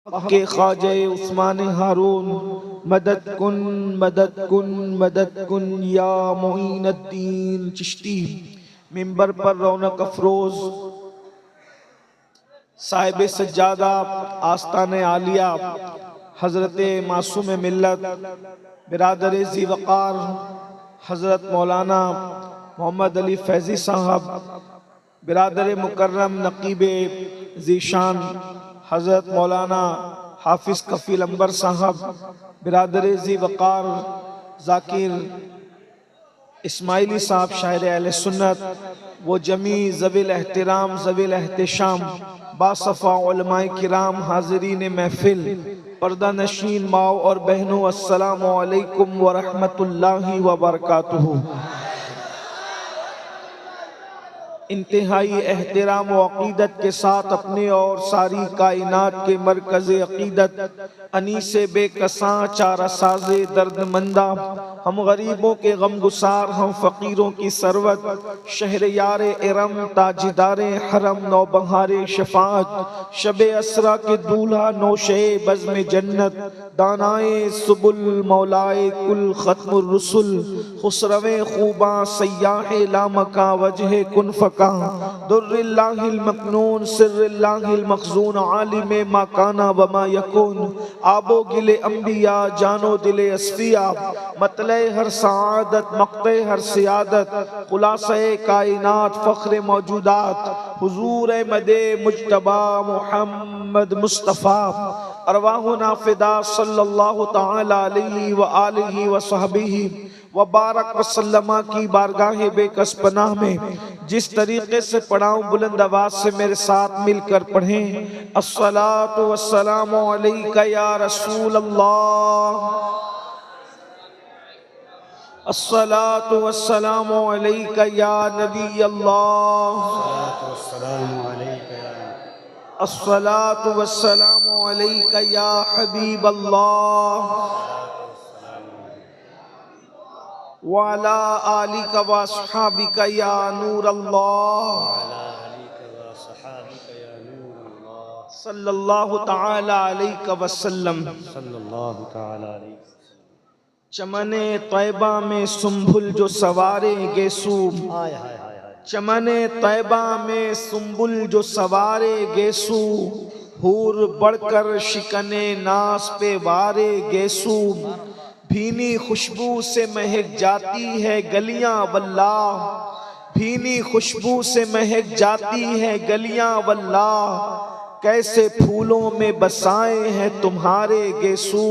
के ख्वाजे उस्मान हारून मदद कुन मदद कुन मदद कुन या मोइनुद्दीन चिश्ती। मिंबर पर रौनक अफरोज साहिब सज्जादा आस्ताने आलिया हजरत मासूम मिल्लत बिरादर ज़ी वक़ार हजरत मौलाना मोहम्मद अली फैज़ी साहब बिरादर मुकर्रम नकीब ज़ीशान हजरत मौलाना हाफिज कफील अंबर साहब बिरादर ज़ी वक़ार ज़ाकिर इस्माइली साहब शायर अहले सुन्नत वो जमी ज़विल एहतराम ज़विल एहतशाम बासफ़ा उलमाए किराम हाज़रीन महफिल पर्दा नशीन माओ और बहनों अस्सलामु अलैकुम व रहमतुल्लाहि व बरकातुहू। इंतहाई एहतराम व अक़ीदत के साथ अपने और सारी कायनात के मरकज़ अक़ीदत अनीसे बेकसां चारा साज़े दर्दमंदा हम गरीबों के गमगुसार हम फ़कीरों की सरवत शहर-यार इरम ताजदार हरम नौबहारे शफ़ाअत शब असरा के दूल्हा नौशे बज़्म जन्नत दानाए सुबुल मौलाए कुल ख़त्मुर रुसुल खुसरवे खूबा सय्याहे लामका वजह कुन फ़का दुर्रिल्लाहिल मकनून सिर्रिल्लाहिल मखज़ून आलिमे मा काना व मा यकून आबो गिले अंबिया जानो दिले अस्फिया मतले हर सआदत मक़ते हर सियादत खुलासे कायनात फ़ख्र मौजूदात हुजूर मदे मुज्तबा मुहम्मद मुस्तफ़ा अरवाहुना फ़िदा सल्लल्लाहु तआला अलैहि व आलिहि व सहबिही व बारक वसल्लमा की बारगाह बेकस पनाह में जिस तरीके से पढ़ाऊं बुलंद आवाज से मेरे साथ मिलकर पढ़ें। अस्सलातु वस्सलामु अलैका या रसूल अल्लाह, अस्सलातु वस्सलामु अलैका या नबी अल्लाह, अस्सलातु वस्सलामु अलैका या हबीब अल्लाह वाला आलिका व अस्हाबिका या नूर अल्लाह सल्लल्लाहु तआला अलैहि वसल्लम। चमने तैबा में सुंबुल जो सवारे गेसू, चमने तैबा में सुंबुल जो सवारे गेसू हूर बढ़कर शिकने नास पे वारे गेसू भीनी खुशबू से महक जाती है गलियां वल्लाह, भीनी खुशबू से महक जाती है गलियां वल्लाह कैसे फूलों में बसाए हैं तुम्हारे गेसू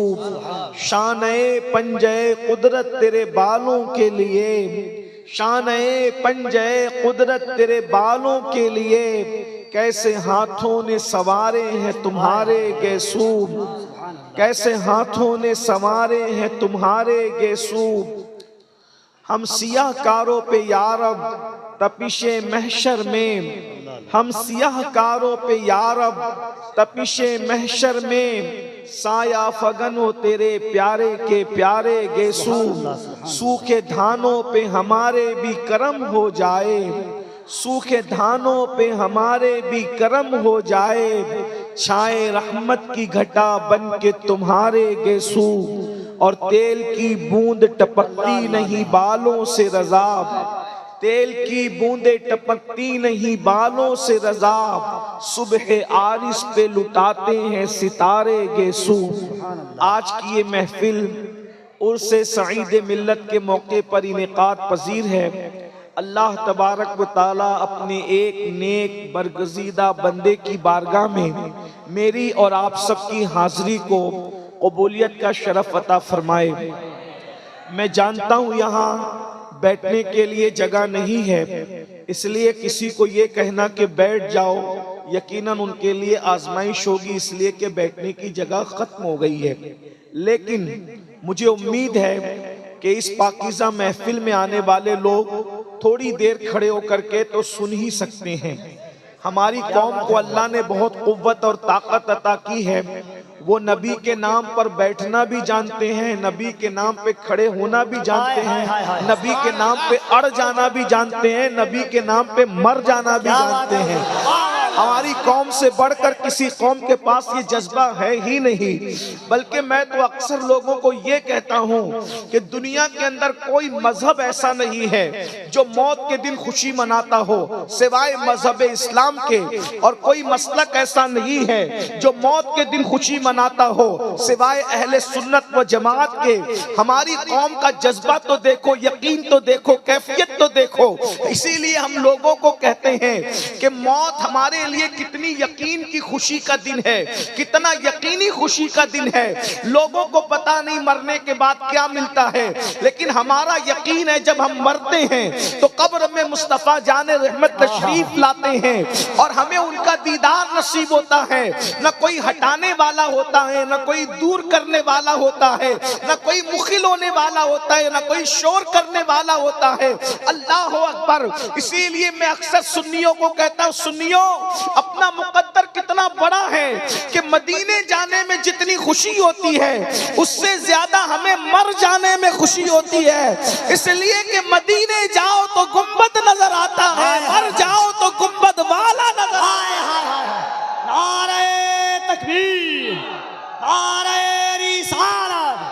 शान-ए पंजे कुदरत तेरे बालों के लिए, शान-ए पंजे कुदरत तेरे बालों के लिए कैसे हाथों ने सवारे हैं तुम्हारे गेसू, कैसे हाथों ने संवारे हैं तुम्हारे गेसू। हम सियाहकारों पे यारब तपिशे महशर में, हम सियाहकारों पे यारब तपिशे महशर में साया फगन हो तेरे प्यारे के प्यारे गेसू सूखे धानों पे हमारे भी करम हो जाए, सूखे धानों पे हमारे भी करम हो जाए छाए रहमत की घटा बन के तुम्हारे गेसू और तेल की बूंद टपकती नहीं बालों से रज़ा, तेल की बूंदे टपकती नहीं बालों से रज़ा सुबह आरिस पे लुटाते हैं सितारे गेसू। आज की ये महफिल उर्से सईद मिल्लत के मौके पर इनेकाद पजीर है। अल्लाह तबारक व ताला अपने एक नेक बरगज़ीदा बंदे की बारगाह में मेरी और आप सबकी हाज़िरी को कबूलियत का शरफ अता फरमाए। मैं जानता हूँ यहाँ बैठने के लिए जगह नहीं है, इसलिए किसी को ये कहना कि बैठ जाओ यकीनन उनके लिए आजमाइश होगी, इसलिए कि बैठने की जगह ख़त्म हो गई है। लेकिन मुझे उम्मीद है कि इस पाकीज़ा महफिल में आने वाले लोग थोड़ी देर खड़े होकर के तो सुन ही सकते हैं। हमारी कौम को अल्लाह ने बहुत कुव्वत और ताकत अता की है, वो नबी के नाम पर बैठना भी जानते हैं, नबी के नाम पे खड़े होना भी जानते हैं, नबी के नाम पे अड़ जाना भी जानते हैं, नबी के नाम पे मर जाना भी जानते हैं। हमारी कौम से बढ़कर किसी कौम के पास ये जज्बा है ही नहीं। बल्कि मैं तो अक्सर लोगों को ये कहता हूँ कि दुनिया के अंदर कोई मजहब ऐसा नहीं है जो मौत के दिन खुशी मनाता हो सिवाय मजहब इस्लाम के, और कोई मसलक ऐसा नहीं है जो मौत के दिन खुशी मनाता हो सिवाय अहले सुन्नत व जमात के। हमारी कौम का जज्बा तो देखो, यकीन तो देखो, कैफियत तो देखो। इसीलिए हम लोगों को कहते हैं कि मौत हमारे लिए कितनी यकीन की खुशी का दिन है, कितना यकीनी खुशी का दिन है। लोगों को पता नहीं मरने के बाद क्या मिलता है, लेकिन हमारा यकीन है जब हम मरते हैं तो कब्र में मुस्तफा जाने रहमत तशरीफ लाते हैं और हमें उनका दीदार नसीब होता है। न कोई हटाने वाला होता है, न कोई दूर करने वाला होता है, न कोई मुखिल होने वाला होता है, न कोई शोर करने वाला होता है। अल्लाह अकबर। इसीलिए मैं अक्सर सुन्नियों को कहता हूँ, सुन्नियों अपना मुकद्दर कितना बड़ा है कि मदीने जाने में जितनी खुशी होती है उससे ज्यादा हमें मर जाने में खुशी होती है। इसलिए कि मदीने जाओ तो गुंबद नजर आता है, मर जाओ तो गुंबद वाला नजर आता है। नारे तकबीर, नारे रिसालत।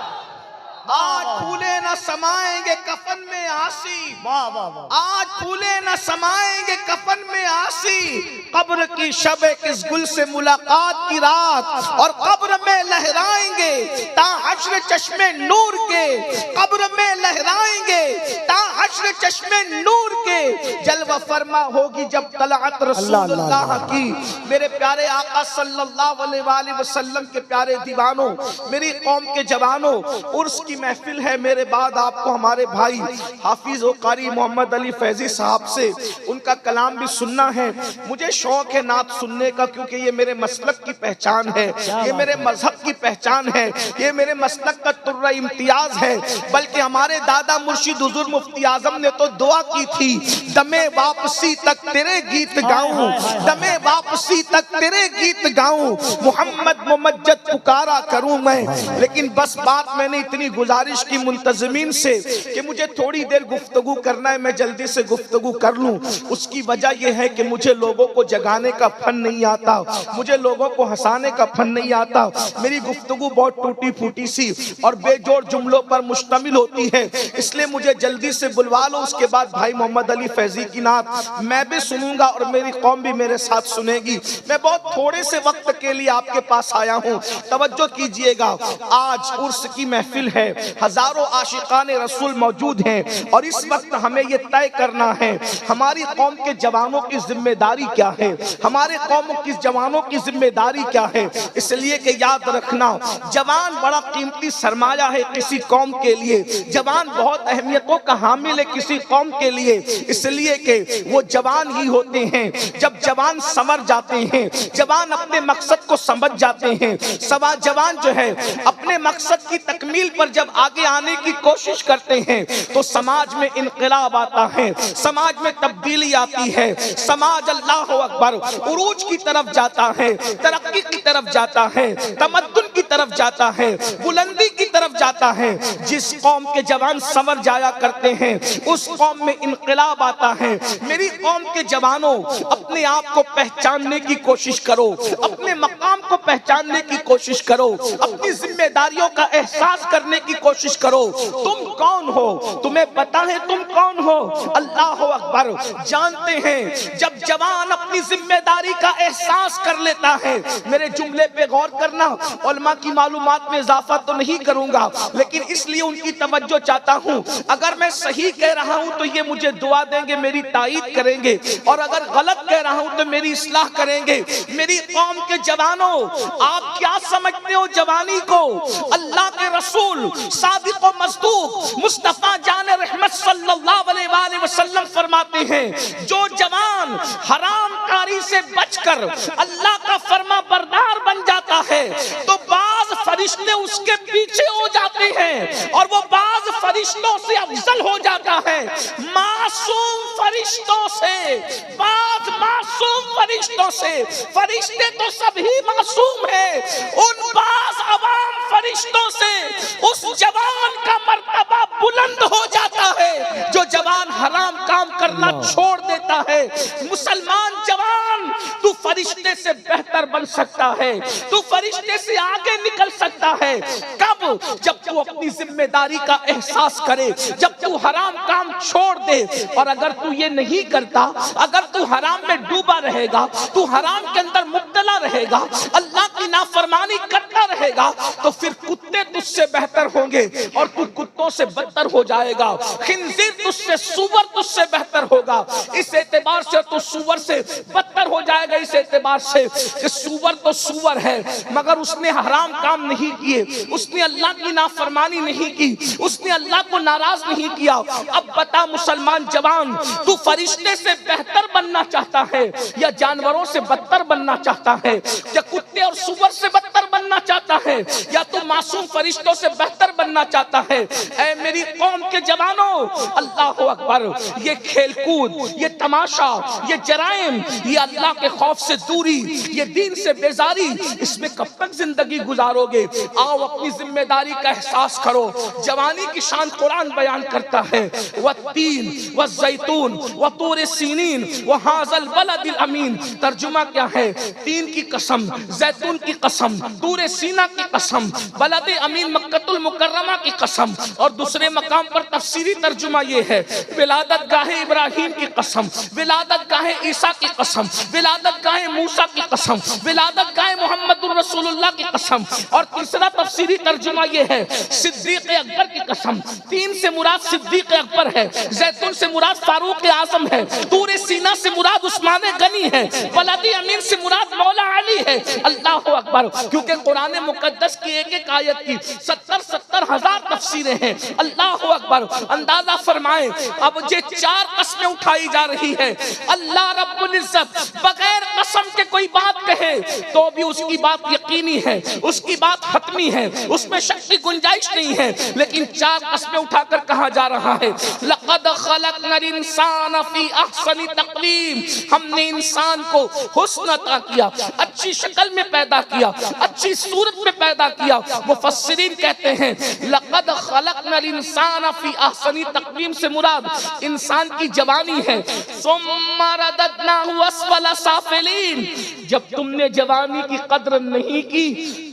आज फूले न समाएंगे कफन में आसी, वाह वाह वाह। आज फूले न समाएंगे कफन में आसी, कब्र की शबे किस गुल से मुलाकात की रात, और कब्र में लहराएंगे ता हश्र चश्मे नूर के, कब्र में लहराएंगे ता हश्र चश्मे नूर के। जलवा फरमा होगी जब तलअत रसूलुल्लाह की। मेरे प्यारे आका सल्लल्लाहु अलैहि वसल्लम के प्यारे दीवानों, मेरी कौम के जवानों, उर्स की महफिल है। मेरे बाद आपको हमारे भाई हाफिज व कारी मोहम्मद अली फैजी साहब से उनका कलाम भी सुनना है। मुझे शौक है नात सुनने का, क्योंकि ये मेरे मसलक की पहचान है, ये मेरे मजहब की पहचान है, ये मेरे मसलक का तुर्रा इम्तियाज है। बल्कि हमारे दादा मुर्शिद हुजूर मुफ्ती आजम ने तो दुआ की थी, दमे वापसी तक तेरे गीत गाऊं, दमे वापसी तक तेरे गीत गाऊं, मोहम्मद मुमज्जद पुकारा करूं मैं। लेकिन बस बात मैंने इतनी गुजारिश की मुल्तज़मीन से कि मुझे थोड़ी देर गुफ्तगू करना है, मैं जल्दी से गुफ्तगू कर लूं। उसकी वजह यह है कि मुझे लोगों को जगाने का फन नहीं आता, मुझे लोगों को हंसाने का फन नहीं आता। मेरी गुफ्तगू बहुत टूटी फूटी सी और बेजोड़ जुमलों पर मुश्तमिल होती है, इसलिए मुझे जल्दी से बुलवा लो। उसके बाद भाई मोहम्मद अली फैजी की नात मैं भी सुनूंगा और मेरी कौम भी मेरे साथ सुनेगी। मैं बहुत थोड़े से वक्त के लिए आपके पास आया हूँ, तवज्जो कीजिएगा। आज उर्स की महफिल है, हजारों आशिकाने रसूल मौजूद हैं और इस वक्त हमें यह तय करना है हमारी कौम के जवानों की जिम्मेदारी क्या है, हमारे कौम की जवानों की जिम्मेदारी क्या है। इसलिए कि याद रखना, जवान बड़ा कीमती सरमाया है किसी कौम के लिए, जवान बहुत अहमियतों का हामिल है किसी कौम के लिए। इसलिए कि वो जवान ही होते हैं जब जवान समझ जाते हैं, जवान अपने मकसद को समझ जाते हैं। सवा जवान जो है अपने मकसद की तकमील पर जब आगे आने की कोशिश करते हैं तो समाज में इनकलाब आता है, समाज में तब्दीली आती है, समाज अल्लाह अकबर उरूज की तरफ जाता है, तरक्की की तरफ जाता है, तमद्दुन की तरफ जाता है, बुलंदी की तरफ जाता है। जिस कौम के जवान समझ जाया करते हैं उस कौम में इनकलाब आता है। मेरी कौम के जवानों, अपने आप को पहचानने की कोशिश करो, अपने मकाम को पहचानने की कोशिश करो, अपनी जिम्मेदारियों का एहसास करने की कोशिश करो। तुम कौन हो, तुम्हें पता है तुम कौन हो? अल्लाह अकबर। जानते हैं जब जवान अपनी जिम्मेदारी का एहसास कर लेता है, मेरे जुमले पे गौर करना, उलमा की मालूमात में इजाफा तो नहीं करूंगा लेकिन इसलिए उनकी तवज्जो चाहता हूं। अगर मैं सही कह रहा हूं तो ये मुझे दुआ देंगे, मेरी ताईद करेंगे, और अगर गलत कह रहा हूं तो मेरी इस्लाह करेंगे। मेरी कौम के जवानों, आप क्या समझते हो जवानी को? अल्लाह के रसूल सादिक व मस्दूक मुस्तफा जान रहमत सल्लल्लाहु अलैहि वसल्लम फरमाते हैं, जो जवान हरामकारी से बचकर अल्लाह का फरमा बरदार बन जाता है तो बाज फरिश्ते उसके पीछे हो जाते हैं और वो बाज फरिश्तों से अफजल हो जाता है। मासूम फरिश्तों से, बाज मासूम फरिश्तों से, फरिश्ते तो सभी मासूम हैं, उन बाज अवाम फरिश्तों से उस जवान का मर्तबा बुलंद हो जाता है जो जवान हराम काम करना छोड़ देता है। मुसलमान जवान, तू फरिश्ते से बेहतर बन सकता है, तू फरिश्ते से आगे निकल सकता है। कब? जब तू अपनी जिम्मेदारी का एहसास करे, जब तू हराम काम छोड़ दे। और अगर तू ये नहीं करता, अगर तू हराम में डूबा रहेगा, तू हराम के अंदर मुब्तला रहेगा, अल्लाह की नाफरमानी करता रहेगा, तो फिर कुत्ते तुझसे बेहतर होंगे और तू कुत्तों से बदतर हो जाएगा। खिंजीर तुझसे, सूअर तुझसे बेहतर होगा। इस एतबार से तू सूअर से बदतर हो जाएगा, इस एतबार से कि सूअर तो सूअर है मगर उसने हराम काम नहीं किए, उसने अल्लाह की नाफरमानी नहीं की, उसने अल्लाह को नाराज नहीं किया। अब बता मुसलमान जवान, तू फरिश्ते से बेहतर बनना चाहता है या जानवरों से बदतर बनना चाहता है, या कुत्ते और सूअर से बदतर बनना चाहता है, या तू मासूम फरिश्तों से बेहतर बनना चाहता है? ऐ मेरी कौम के जवानों, अल्लाह अकबर, ये खेलकूद, ये तमाशा, ये जराइम, ये अल्लाह के खौफ से दूरी, ये दीन से बेजारी, इसमें कब तक जिंदगी गुजारोगे? आओ अपनी जिम्मेदारी का एहसास करो। जवानी की शान कुरान बयान करता है, वत्तीन वज़ैतून वतूर सीनीन वहाज़ल बलदिल अमीन। तर्जुमा क्या है? तीन की कसम, जैतून की कसम, तूर सीना की कसम, बलद अमीन मक्कतुल मुकर्रमा की कसम। और दूसरे मकाम पर तफसीरी तर्जुमा ये है, विलादत गाहे इब्राहिम की कसम, विलादत गाहे ईसा की कसम, विलादत गाहे मूसा की कसम, विलादत गाहे मोहम्मदुर रसूलुल्लाह की कसम। और तीसरा तफसीरी तर्जुमा ये है, सिद्दीक अकबर की कसम। तीन से मुराद सिद्दीक अकबर है, जैतून से मुराद फारूक आजम है, तूर सीना से मुराद उस्मान गनी है, बलद अमीन से मुराद मौला अली है। अल्लाह अकबर, क्योंकि कुरान मुकद्दस की एक एक आयत की 70 हजार तफसीरें हैं। अल्लाह अकबर, अंदाजा फरमाएं, अब ये चार कस्में उठाई जा रही है। अल्लाह रब्बुल इज्जत बगैर कसम के कोई बात कहे तो भी उसकी बात यकीनी है, उसकी बात हतमी है, उसमें शक की गुंजाइश नहीं है। लेकिन चार कस्में उठाकर कहा जा रहा है, लक़द खलक़नल इंसान फी अहसनि तक़वीम, हमने इंसान को हुस्न अता किया, अच्छी शक्ल में पैदा किया, अच्छी सूरत में पैदा किया। मुफस्सिरीन कहते हैं, लक़द खलक़नल इंसान फी अहसनि तक़वीम से मुराद इंसान की जवानी है। सुम्मा रददनाहु अस्फला साफिलीन, जब तुमने जवानी की कद्र नहीं की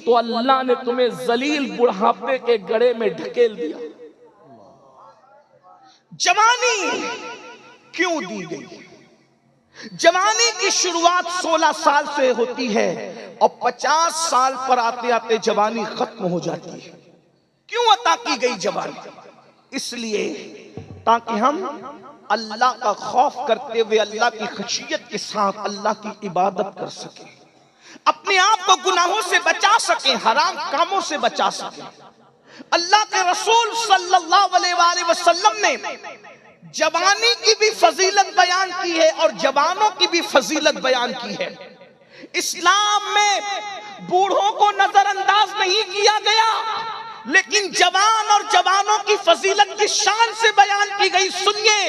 तो अल्लाह ने तुम्हें जलील बुढ़ापे के गड़े में ढकेल दिया। जवानी क्यों दी गई? जवानी की शुरुआत 16 साल से होती है और 50 साल पर आते आते जवानी खत्म हो जाती है। क्यों अता की गई जवानी? इसलिए ताकि हम अल्लाह का खौफ करते हुए अल्लाह की खशियत के साथ अल्लाह की इबादत कर सके, अपने आप को गुनाहों से बचा सके, हराम कामों से बचा सके। अल्लाह के रसूल सल्लल्लाहु अलैहि वसल्लम ने जवानी की भी फजीलत बयान की है और जवानों की भी फजीलत बयान की है। इस्लाम में बूढ़ों को नजरअंदाज नहीं किया गया, लेकिन जवान और जवानों की फजीलत की शान से बयान की गई। सुनिए,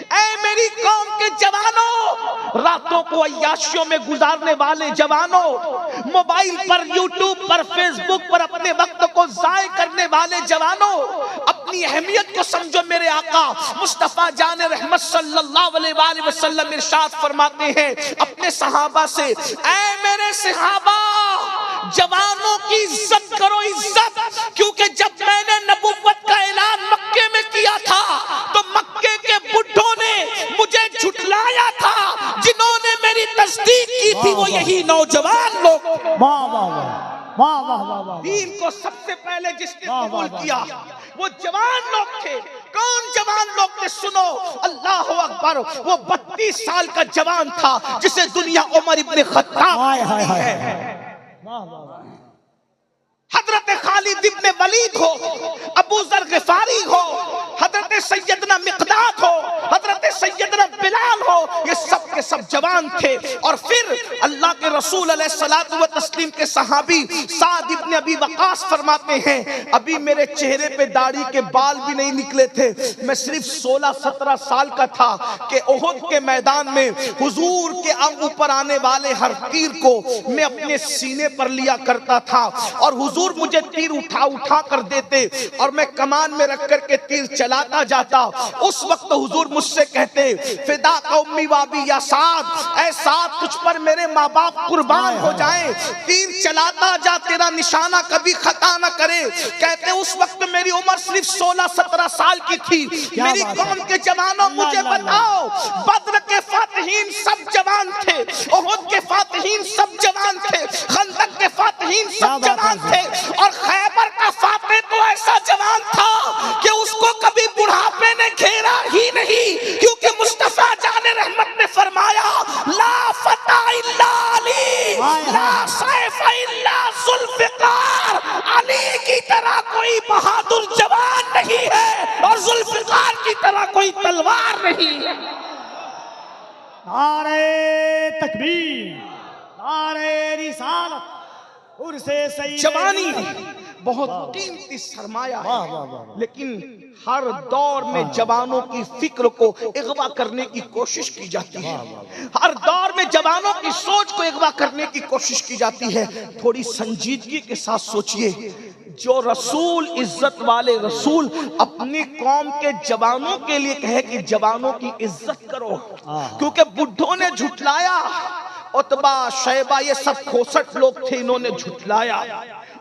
ऐ मेरी कौम के जवानों, रातों को अय्याशियों में गुजारने वाले जवानों, मोबाइल पर, यूट्यूब पर, फेसबुक पर अपने वक्त को जाय करने वाले जवानों, अपनी अहमियत को समझो। मेरे आका मुस्तफा जान रहमत सल्लल्लाहु अलैहि वसल्लम इरशाद फरमाते हैं अपने सहाबा से, ऐ मेरे सहाबा, जवानों की इज्जत करो, इज्जत। क्योंकि जब मैंने नबुव्वत का ऐलान मक्के में किया था तो मक्के के बुढ़ों ने मुझे झुठलाया था, जिन्होंने मेरी तस्दीक की थी वो यही नौजवान लोग। वाह वाह वाह वाह वाह वाह। दीन को सबसे पहले जिसने कबूल किया वो जवान लोग थे। कौन जवान लोग थे? सुनो, अल्लाह अकबर, वो 32 साल का जवान था जिसे दुनिया उमर इब्ने खत्ताब हजरत खालिद इब्ने वलीद हो, अबू जर गिफारी हो, हजरत सैयदना मिक़दाद हो, हजरत सैयदना बिलाल हो, ये सब के सब जवान थे। और फिर अल्लाह के रसूल अलैहिस्सलातु व तस्लीम के सहाबी साद इब्ने अबी वक़ास फरमाते हैं, अभी मेरे चेहरे पे दाढ़ी के बाल भी नहीं निकले थे, मैं सिर्फ 16-17 साल का था कि उहुद के मैदान में हुजूर के ऊपर आने वाले हर तीर को मैं अपने सीने पर लिया करता था और हुजूर मुझे तीर तीर उठा उठा कर देते और मैं कमान में रख करके तीर चलाता जाता। उस वक्त हुजूर मुझसे कहते, फिदा का उम्मी वाबी या साद, ऐ साद तुझ पर मेरे माँ बाप कुर्बान हो जाएं, तीर चलाता जा तेरा निशाना कभी खता न करे। कहते उस वक्त मेरी उम्र सिर्फ 16-17 साल की थी। मेरी कौम के जवानों मुझे बताओ, बद्र के फातिहीन सब जवान थे, उहुद के फातिहीन सब जवान थे, खंदक के फातिहीन सब जवान थे, और खैबर का फातिह तो ऐसा जवान था कि उसको कभी बुढ़ापे ने घेरा ही नहीं, क्योंकि मुस्तफा जाने रहमत ने फरमाया, ला फता इल्ला अली, ला सैफ इल्ला जुल्फिकार। अली की तरह कोई बहादुर जवान नहीं है और जुल्फिकार की तरह कोई तलवार नहीं है। नारे तकबीर, नारे रिसालत, उर्से सही जवानी बहुत कीमती सरमाया है, लेकिन हर दौर में जवानों की फिक्र को अगवा करने की कोशिश की जाती है। हर दौर में जवानों की सोच को अगवा करने की कोशिश की जाती है। थोड़ी संजीदगी के साथ सोचिए, जो रसूल, इज्जत वाले रसूल अपनी कौम के जवानों के लिए कहे कि जवानों की इज्जत करो, क्योंकि बुढ़ों ने झुठलाया, उतबा शैबा ये सब खोसट लोग थे, इन्होंने झुठलाया।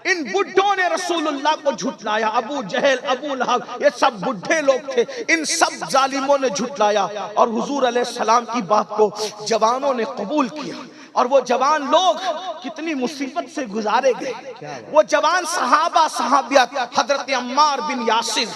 इन बुढ़ों ने रसूलुल्लाह को झुठलाया। अबू जहल, अबू लहब ये सब बुढ़े लोग थे, इन सब जालिमों ने झुठलाया और हुजूर अलैहिस्सलाम की बात को जवानों ने कबूल किया। और वो जवान लोग कितनी मुसीबत से गुजारे गए। वो जवान सहाबा सहाबियात, हजरत अम्मार बिन यासिर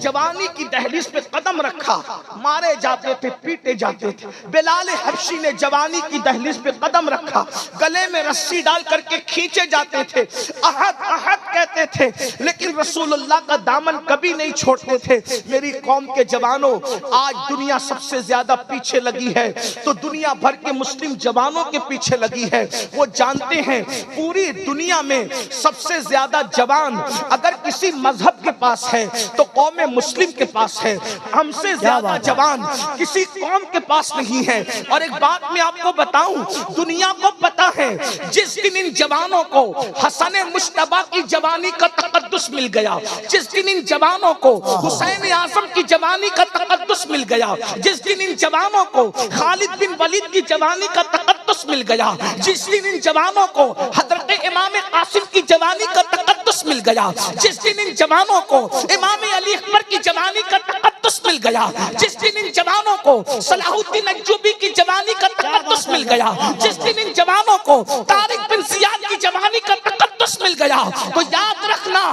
जवानी की दहलीज पे कदम रखा, मारे जाते थे, पीटे जाते थे। बिलाल हबशी ने जवानी की दहलीज पे कदम रखा, गले में रस्सी डाल करके खींचे जाते थे, अहद अहद कहते थे, लेकिन रसूलुल्लाह का दामन कभी नहीं छोड़ते थे। मेरी कौम के जवानों, आज दुनिया सबसे ज्यादा पीछे लगी है तो दुनिया भर के मुस्लिम जवानों के पीछे लगी है। वो जानते हैं पूरी दुनिया में सबसे ज्यादा जवान अगर किसी मजहब के पास है तो कौम मुस्लिम के पास है। हमसे ज्यादा जवान किसी कौम के पास नहीं है। और एक बात मैं आपको बताऊं, दुनिया को पता है जिस दिन इन जवानों को हसन मुश्तबा की जवानी का तकद्दुस मिल गया, जिस दिन इन जवानों को हुसैन आजम की जवानी का तकद्दुस मिल गया, जिस दिन इन जवानों को खालिद बिन वलीद की जवानी का तकद्दुस मिल गया, जिस दिन इन जवानों को हजरत इमाम कासिम की जवानी का तकद्दुस मिल गया, जिस दिन इन जवानों को इमाम अली अकबर की जवानी का तकद्दुस मिल गया, जिस दिन इन जवानों को सलाहुद्दीन अय्यूबी की जवानी का तकद्दुस मिल गया, जिस दिन इन जवानों को तारिक बिन जियाद की जवानी का तकद्दुस मिल गया, तो याद रखना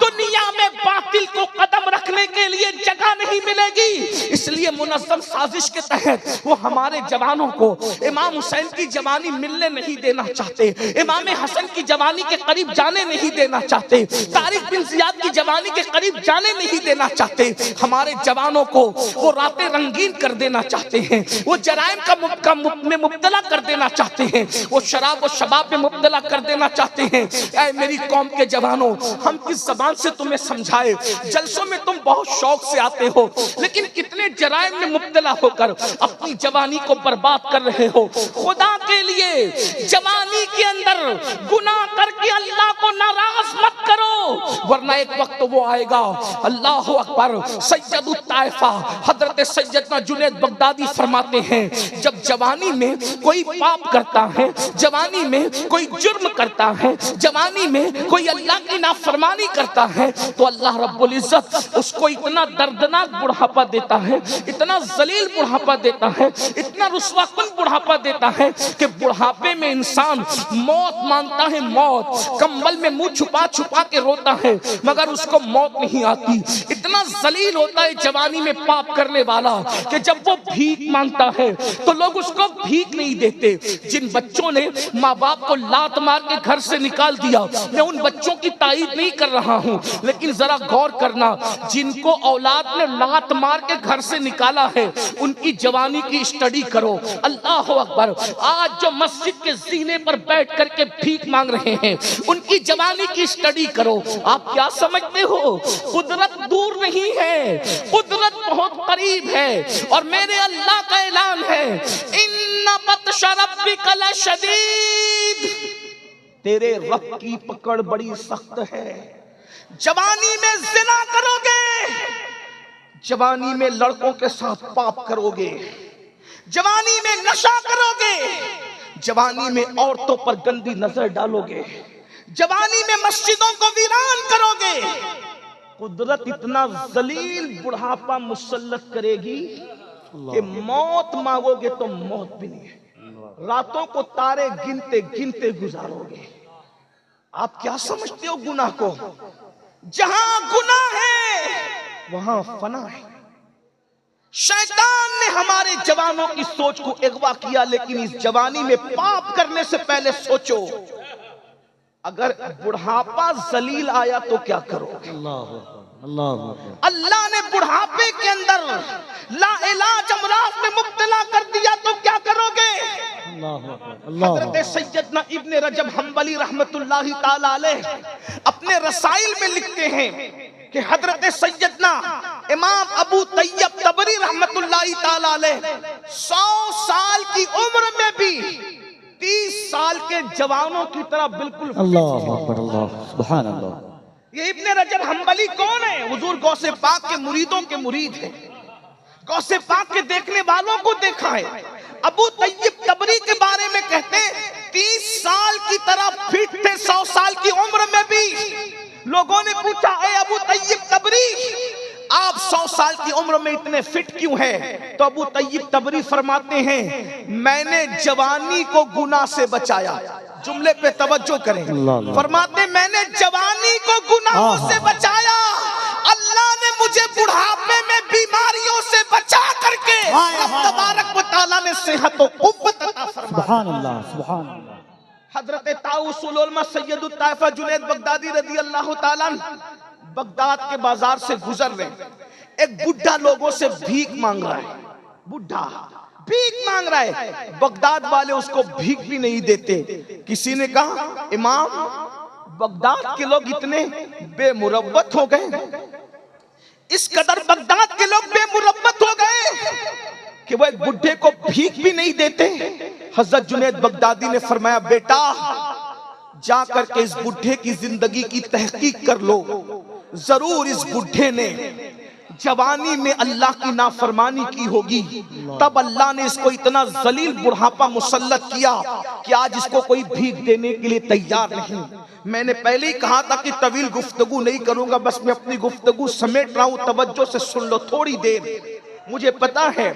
दुनिया में बातिल को कदम रखने के लिए जगह नहीं मिलेगी। इसलिए मुनज़्ज़म साजिश के तहत वो हमारे जवानों को इमाम हुसैन की जवानी मिलने नहीं देना चाहते, इमाम हसन की जवानी के करीब जाने नहीं देना चाहते, तारिक बिन जियाद की जवानी के करीब जाने नहीं देना चाहते। हमारे जवानों को वो रातें रंगीन कर देना चाहते हैं, वो जराइम में मुब्तला कर देना चाहते हैं, वो शराब और शबाब में मुब्तला कर देना चाहते हैं। ऐ मेरी कौम के जवानों, हम किस ज़बान से तुम्हें समझाए? जलसों में तुम बहुत शौक से आते हो, लेकिन कितने जराइम में मुब्तला होकर अपनी जवानी को बर्बाद कर रहे हो। खुदा के लिए जवानी के अंदर गुनाह करके अल्लाह को नाराज मत करो, वरना एक वक्त वो आएगा। अल्लाह अकबर। सैयदुत ताइफा हजरत सैयदना जुनैद बगदादी फरमाते हैं, जब जवानी में कोई पाप करता है, जवानी में कोई जुर्म करता है, जवानी में कोई अल्लाह की नाफरमानी करता है, तो अल्लाह रब्बुल इज्जत उसको इतना दर्दनाक बुढ़ापा देता है, इतना जलील बुढ़ापा देता है, इतना रुस्वाकुन बुढ़ापा देता है कि बुढ़ापे में इंसान मौत मांगता है, मौत कंबल में मुंह छुपा छुपा के रोता है, मगर उसको मौत नहीं आती। इतना जलील होता है जवानी में पाप करने वाला कि जब वो भीख मांगता है तो लोग उसको भीख नहीं देते। जिन बच्चों ने माँ बाप को लात मार के घर से निकाल दिया, मैं उन बच्चों की तारीफ नहीं कर रहा हूँ, लेकिन जरा गौर करना, जिनको औलाद ने लात मार के घर से निकाला है उनकी जवानी की स्टडी करो। अल्लाह अकबर। आज जो मस्जिद के जीने पर बैठ करके भीख मांग रहे हैं उनकी जवानी की स्टडी करो। आप क्या समझते हो? कुदरत दूर नहीं है, कुदरत बहुत करीब है। और मेरे अल्लाह का ऐलान है, इन्ना बत्शा रब्बिका लशदीद, तेरे रब की पकड़ बड़ी सख्त है। जवानी में जिना करोगे, जवानी में लड़कों के साथ पाप करोगे, जवानी में नशा करोगे, जवानी में औरतों पर गंदी नजर डालोगे, जवानी में मस्जिदों को वीरान करोगे। कुदरत इतना जलील बुढ़ापा मुसल्लत करेगी कि मौत मांगोगे तो मौत भी नहीं है, रातों को तारे गिनते गिनते गुजारोगे। आप क्या समझते हो गुनाह को? जहां गुनाह है वहां फना है। शैतान ने हमारे जवानों की सोच को अगवा किया, लेकिन इस जवानी में पाप करने से पहले सोचो, अगर बुढ़ापा जलील आया तो क्या करोगे? अल्लाह ने बुढ़ापे के अंदर लाइलाज अमराज में मुब्तला कर दिया तो क्या करोगे? हजरत सैयदना इब्ने रजब हम्बली रहमतुल्लाहि ताला अलैह अपने रसाइल में लिखते हैं कि हजरत सैयदना इमाम अबू तैयब तबरी रहमतुल्लाहि ताला अलैह 100 साल की उम्र में भी 30 साल के जवानों की तरह बिल्कुल। अल्लाह अकबर, अल्लाह सुभान अल्लाह। ये इब्ने रजब हम्बली कौन है? हुजूर गौसे पाक के मुरीदों के मुरीद हैं, गौसे पाक के देखने वालों को देखा है। अबू तैयब तबरी के बारे में कहते हैं 30 साल की तरह फिट थे, 100 साल की उम्र में भी। लोगों ने पूछा, ए अबू तैयब तबरी, आप 100 साल की उम्र में इतने फिट क्यों है? तो अबू तैयब तबरी फरमाते हैं, मैंने जवानी को गुनाह से बचाया। जुमले पे तवज्जो करें, फरमाते मैंने जवानी को गुनाहों से बचाया, अल्लाह ने मुझे बुढ़ापे में बीमारियों से बचा करके तबारक व तआला ने सेहत व कुव्वत अता फरमाई। सुभान अल्लाह, सुभान अल्लाह। हजरत ताउसुल उलमा सैयदुत ताइफा जुनैद बगदादी रजी अल्लाह ताला बगदाद के बाजार से गुजर रहे, एक बुढ़ा लोगों से भीख मांग रहा है। बुढ़ा भीख मांग रहा है, बगदाद वाले उसको भीख भी नहीं देते। किसी ने कहा, इमाम, बगदाद के लोग इतने बेमुरव्वत हो गए, इस कदर बगदाद के लोग बेमुरव्वत हो गए कि वो एक बुढ़े को भीख भी नहीं देते। हजरत जुनैद बगदादी ने फरमाया, बेटा जा करके इस बुढ़े की जिंदगी की तहकीक कर लो, जरूर इस बुढ़े ने जवानी में अल्लाह की नाफरमानी की होगी, तब अल्लाह ने इसको इतना जलील बुढ़ापा मुसल्लत किया कि आज इसको कोई भीख देने के लिए तैयार नहीं। मैंने पहले ही कहा था कि तवील गुफ्तगू नहीं करूंगा, बस मैं अपनी गुफ्तगू समेट रहा हूं, तवज्जो से सुन लो थोड़ी देर। मुझे पता है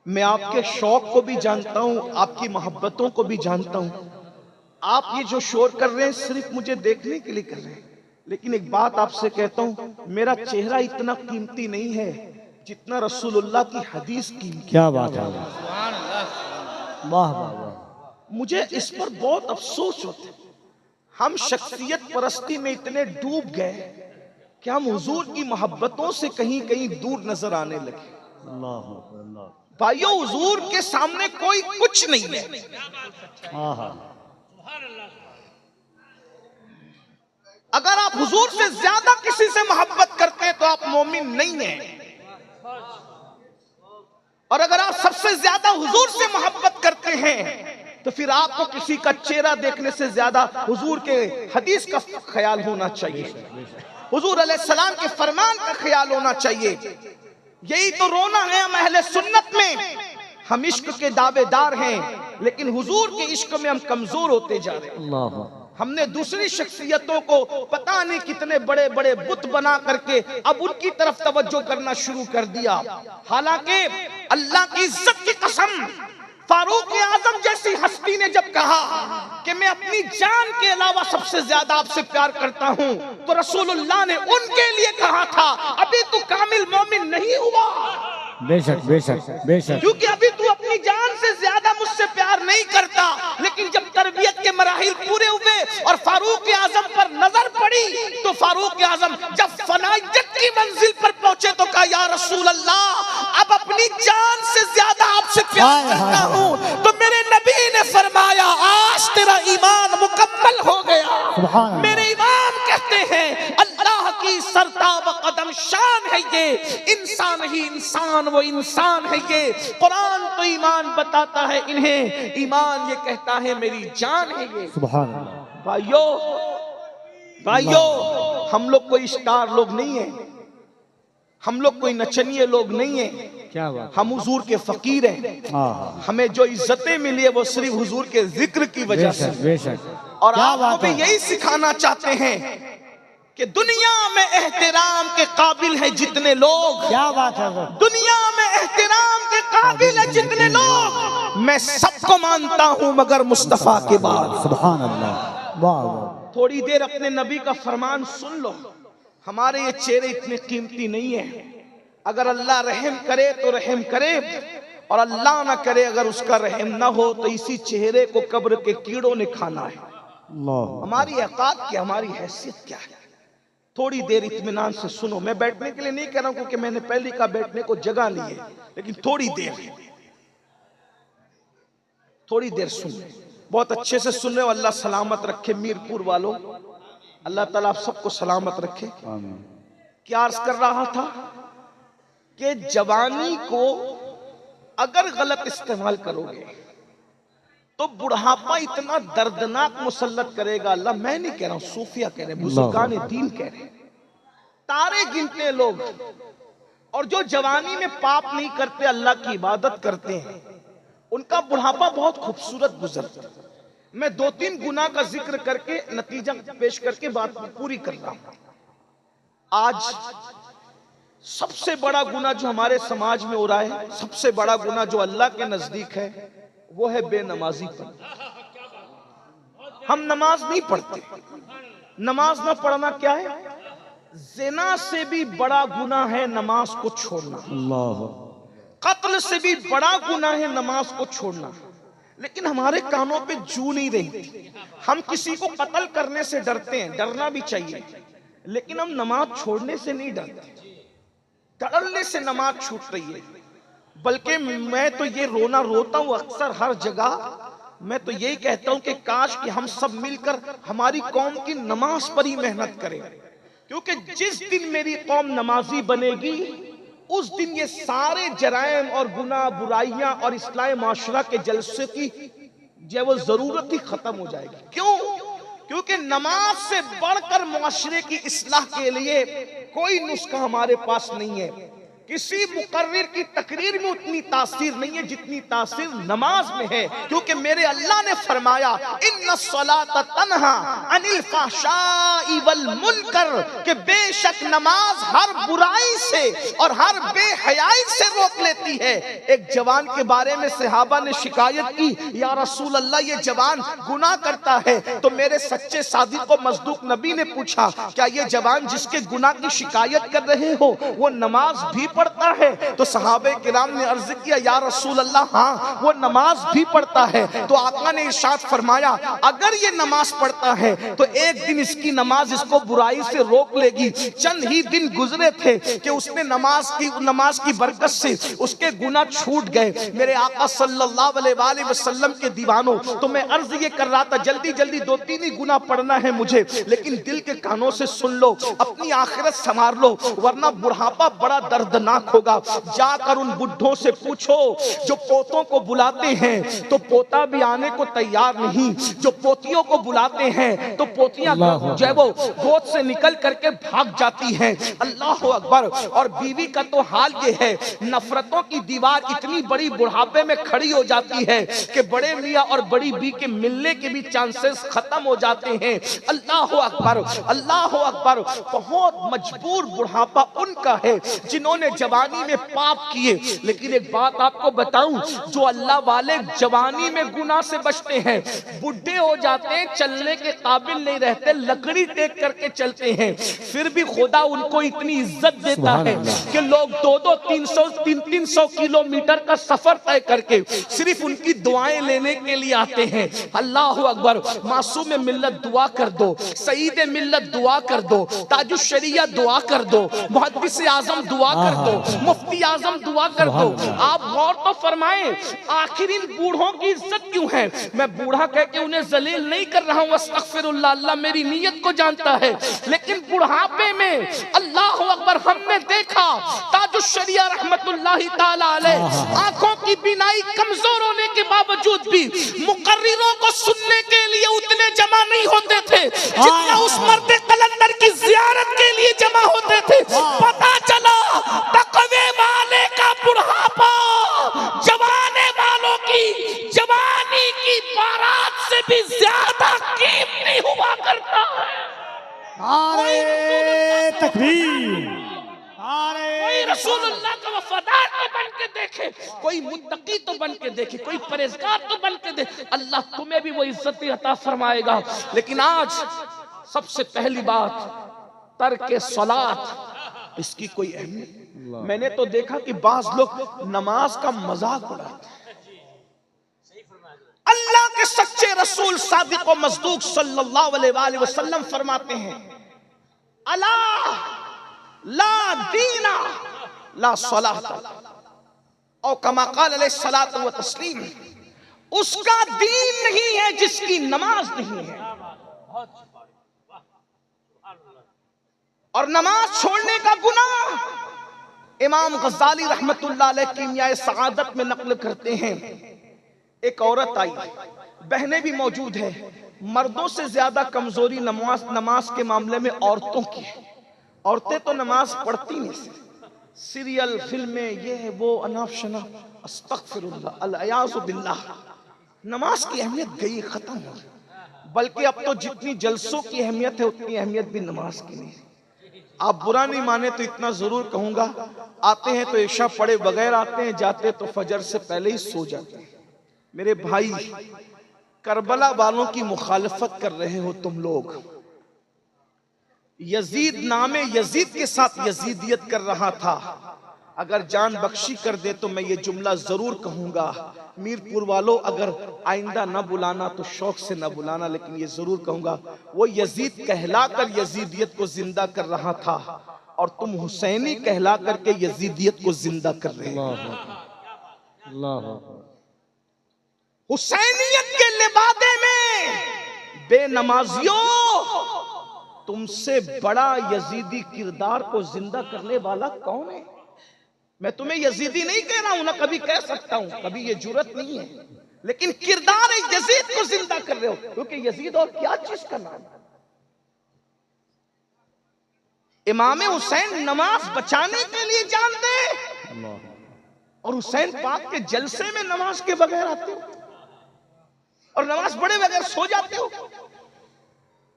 मैं आपके शौक को भी जानता हूं, आपकी मोहब्बतों को भी जानता हूं। आप ये जो शोर कर रहे हैं सिर्फ मुझे देखने के लिए कर रहे हैं, लेकिन एक बात आपसे कहता हूं, मेरा चेहरा इतना कीमती नहीं है जितना रसूलुल्लाह की हदीस कीमती। क्या बात है, वाह वाह वाह। मुझे इस पर बहुत अफसोस होता है, हम शख्सियत परस्ती में इतने डूब गए कि हम हुजूर की मोहब्बतों से कहीं कहीं दूर नजर आने लगे। अल्लाह भाइयों, हुजूर के सामने कोई कुछ नहीं है। अगर आप हुजूर से ज्यादा किसी से मोहब्बत करते हैं तो आप मोमिन नहीं हैं, और अगर आप सबसे ज्यादा हुजूर से मोहब्बत करते हैं तो फिर आपको किसी का चेहरा देखने से ज्यादा हुजूर के हदीस का ख्याल होना चाहिए, हुजूर अलैहिस्सलाम के फरमान का ख्याल होना चाहिए। यही तो रोना है हम अहले सुन्नत में, हम इश्क के दावेदार हैं लेकिन हुजूर के इश्क में हम कमजोर होते जा रहे हैं। हमने दूसरी शख्सियतों को पता नहीं कितने बड़े बड़े बुत बना करके अब उनकी तरफ तवज्जो करना शुरू कर दिया। हालांकि अल्लाह की इज्जत की कसम, फारूक आजम जैसी हस्ती ने जब कहा कि मैं अपनी जान के अलावा सबसे ज्यादा आपसे प्यार करता हूं, तो रसूलुल्लाह ने उनके लिए कहा था, अभी तू कामिल मोमिन नहीं हुआ। बेशक बेशक बेशक, क्योंकि अभी तू अपनी जान से ज्यादा मुझसे प्यार नहीं करता, लेकिन जब तरबियत के मराहिल पूरे हुए और फारूक आजम पर नजर पड़ी तो फारूक आजम जब फनाइयत की मंजिल पर पहुंचे तो कहा, या रसूल अल्लाह, अब अपनी जान से ज्यादा आपसे प्यार करता हूं। तो मेरे नबी ने फरमाया, आज तेरा ईमान मुकम्मल हो गया। मेरे इमाम कहते हैं, अल्लाह की सरताब आजम शान है ये, इंसान ही इंसान वो इंसान है ये। कुरान तो ईमान बताता है इन्हें, ईमान ये कहता है मेरी जान है ये। सुभान अल्लाह। भाइयों भाइयों, हम लोग कोई स्टार लोग नहीं है, हम लोग कोई नचनिए लोग नहीं है, क्या बात। हम हुजूर के फकीर हैं। हाँ हमें जो इज्जतें मिली है वो सिर्फ हुजूर के जिक्र की वजह से। बेशक बेशक। और क्या आपको बात भी है। यही सिखाना चाहते हैं कि दुनिया में एहतराम के काबिल है जितने लोग, क्या बात है सर। दुनिया में एहतराम के काबिल है जितने लोग, मैं सबको मानता हूं मगर मुस्तफा के बाद। सुभान अल्लाह। वाह वाह। थोड़ी देर अपने नबी का फरमान सुन लो। हमारे ये चेहरे इतने कीमती नहीं है, अगर अल्लाह रहम करे तो रहम करे, और अल्लाह ना करे अगर उसका रहम ना हो तो इसी चेहरे को कब्र के कीड़ों ने खाना है। अल्लाह। हमारी औकात क्या, हमारी हैसियत क्या है। थोड़ी देर इत्मीनान से सुनो। मैं बैठने के लिए नहीं कह रहा हूं क्योंकि मैंने पहले का बैठने को जगह ली है, लेकिन थोड़ी देर सुन। बहुत अच्छे से सुन रहे हो। अल्लाह सलामत रखे मीरपुर वालों, अल्लाह ताला आप सबको सलामत रखे। आमीन। क्या अर्ज कर रहा था कि जवानी को अगर गलत इस्तेमाल करोगे तो बुढ़ापा इतना दर्दनाक मुसल्लत करेगा। अल्लाह, मैं नहीं कह रहा हूं, सूफिया कह रहे हैं, बुजुर्गान दीन कह रहे हैं, तारे गिनते हैं लोग, और जो जवानी में पाप नहीं करते, अल्लाह की इबादत करते हैं, उनका बुढ़ापा बहुत खूबसूरत गुजरता है। मैं 2-3 गुना का जिक्र करके नतीजा पेश करके बात पूरी कर रहा हूं। आज सबसे बड़ा गुना जो हमारे समाज में हो रहा है, सबसे बड़ा गुना जो अल्लाह के नजदीक है, वो है बेनमाजीपन। हम नमाज नहीं पढ़ते। नमाज ना पढ़ना क्या है? ज़िना से भी बड़ा गुना है नमाज को छोड़ना। अल्लाह। कत्ल से भी बड़ा गुना है नमाज को छोड़ना। लेकिन हमारे कानों पे जू नहीं रही। हम किसी को कत्ल करने से डरते हैं, डरना भी चाहिए, लेकिन हम नमाज छोड़ने से नहीं डरते। डरने से नमाज छूट रही है। बल्कि मैं तो ये रोना रोता हूं अक्सर हर जगह। मैं तो यही कहता हूं कि काश कि हम सब मिलकर हमारी कौम की नमाज पर ही मेहनत करें, क्योंकि जिस दिन मेरी कौम नमाजी बनेगी उस दिन ये सारे जराइम और गुनाह, बुराइयां और इस्लाह माशरा के जलसे की जो वो जरूरत ही खत्म हो जाएगी। क्यों? क्योंकि नमाज से बढ़कर मुआशरे की इस्लाह के लिए कोई नुस्खा हमारे पास नहीं है। किसी मुकर्रिर की तकरीर में उतनी तासीर नहीं है जितनी तासीर नमाज में है, क्योंकि मेरे अल्लाह ने फरमाया इन्नस्सलात तन्हा अनिल फहशाई वल मुनकर, कि बेशक नमाज हर बुराई से और हर बेहयाई से रोक लेती है। एक जवान के बारे में सहाबा ने शिकायत की, या रसूल अल्लाह ये जवान गुनाह करता है। तो मेरे सच्चे सादिक व मज़दूक नबी ने पूछा, क्या ये जवान जिसके गुनाह की शिकायत कर रहे हो वो नमाज भी पढ़ता है? तो सहाबे किराम ने अर्ज किया, या रसूल अल्लाह हाँ वो नमाज भी पढ़ता है। तो आका ने इरशाद फरमाया, अगर ये नमाज पढ़ता है तो एक दिन इसकी नमाज इसको बुराई से रोक लेगी। चंद ही दिन गुजरे थे कि उसने नमाज की बरकत से उसके गुनाह छूट गए। मेरे आका सल्लल्लाहु अलैहि वसल्लम के दीवानों, तो मैं अर्ज ये कर रहा था जल्दी जल्दी 2-3 ही गुनाह पढ़ना है मुझे, लेकिन दिल के कानों से सुन लो, अपनी आखिरत संवार लो, वरना बुढ़ापा बड़ा दर्दनाक होगा। जाकर उन बुढ़ों से पूछो जो पोतों को बुलाते हैं तो पोता भी आने को तैयार नहीं, जो पोतियों को बुलाते हैं तो पोतियां जो है वो गोद से निकल करके भाग जाती हैं। अल्लाह अकबर। और बीवी का तो हाल ये है, नफरतों की दीवार इतनी बड़ी बुढ़ापे में खड़ी हो जाती है कि बड़े मियाँ और बड़ी बी के मिलने के भी चांसेस खत्म हो जाते हैं। अल्लाह अकबर, अल्लाह अकबर। बहुत मजबूर बुढ़ापा उनका है जिन्होंने जवानी में पाप किए। लेकिन एक बात आपको बताऊं, जो अल्लाह वाले जवानी में गुनाह से बचते हैं, बुढ़े हो जाते हैं, चलने के काबिल नहीं रहते, लकड़ी टेक करके चलते हैं, फिर भी खुदा उनको इतनी इज्जत देता है कि लोग 200, 300, 300 किलोमीटर का सफर तय करके सिर्फ उनकी दुआएं लेने के लिए आते हैं। अल्लाह अकबर। मासूम मिल्लत दुआ कर दो, सईद मिल्लत दुआ कर दो, ताजुश शरिया दुआ कर दो, मुहद्दिस आजम दुआ कर दो, मुफ्ती आजम दुआ कर दो। आप गौर तो फरमाएं, आखिर इन बूढ़ों की इज्जत क्यों है? मैं बूढ़ा कह के उन्हें जलील नहीं कर रहा हूँ, अस्तगफिरुल्लाह, अल्लाह मेरी नीयत को जानता है। लेकिन बुढ़ापे में अल्लाह अकबर हमने देखा ताजुश्शरिया रहमतुल्लाहि ताला अलैह आंखों की बीनाई कमजोर होने के बावजूद भी मुकर्रिरों को सुनने के लिए उतने जमा नहीं होते थे जितना उस मर्द कलंदर की जियारत के लिए जमा होते थे। पता चला तकवे वाले का बुढ़ापा जवाने वालों की जवानी की बारात से भी ज्यादा कीमती हुआ करता है। नारे तकबीर, कोई रसूलुल्लाह का वफादार तो बन के देखे, कोई मुत्तकी तो बन के देखे, कोई परहेजगार तो बन के देखे, अल्लाह तुम्हें भी वो इज्जत अता फरमाएगा। लेकिन आज सबसे पहली बात तर्क सलात, इसकी कोई अहमियत। मैंने तो देखा कि बाज लोग नमाज का मजाक उड़ाते हैं। अल्लाह के सच्चे रसूल सादिक व मस्दूक सल्लल्लाहु अलैहि वसल्लम फरमाते हैं, अला ला दीना ला सलात और कमा क़ाल अलैहि सलात व तस्लीम, उसका दीन नहीं है जिसकी नमाज नहीं है। और नमाज छोड़ने का गुनाह इमाम गज़ाली रहमतुल्लाह अलैह कीमिया सआदत में नक़ल करते हैं, एक औरत आई, बहनें भी मौजूद है, मर्दों से ज्यादा कमजोरी नमाज के मामले में औरतों की है। औरतें तो नमाज पढ़ती नहीं, सीरियल फिल्में ये वो अनाप शनाप, अस्तगफिरुल्लाह अल-अयाज़ु बिल्लाह। नमाज की अहमियत गई, खत्म हो गई। बल्कि अब तो जितनी जलसों की अहमियत है उतनी अहमियत भी नमाज की नहीं। आप बुरा नहीं माने तो इतना जरूर कहूंगा, आते हैं तो इशा पढ़े बगैर आते हैं, जाते तो फजर से पहले ही सो जाते हैं। मेरे भाई, करबला वालों की मुखालफत कर रहे हो तुम लोग। यजीद नामे यजीद के साथ यजीदियत कर रहा था, अगर जान बख्शी कर दे तो मैं ये जुमला जरूर कहूंगा, मीरपुर वालों अगर आइंदा न बुलाना तो शौक से न बुलाना, लेकिन ये जरूर कहूंगा, वो यजीद कहलाकर यजीदियत को जिंदा कर रहा था और तुम हुसैनी कहला करके यजीदियत को जिंदा कर रहे हो। हुसैनियत के लिबादे में बेनमाजियों, तुमसे बड़ा यजीदी किरदार को जिंदा करने वाला कौन है? मैं तुम्हें यजीदी नहीं कह रहा हूं, ना कभी कह सकता हूं, कभी ये जुर्रत नहीं है, लेकिन किरदार यजीद को जिंदा कर रहे हो, क्योंकि यजीद और क्या चीज का नाम है। इमाम हुसैन नमाज बचाने के लिए जान दे, और हुसैन पाक के जलसे में नमाज के बगैर आते हो और नमाज पढ़े बगैर सो जाते हो,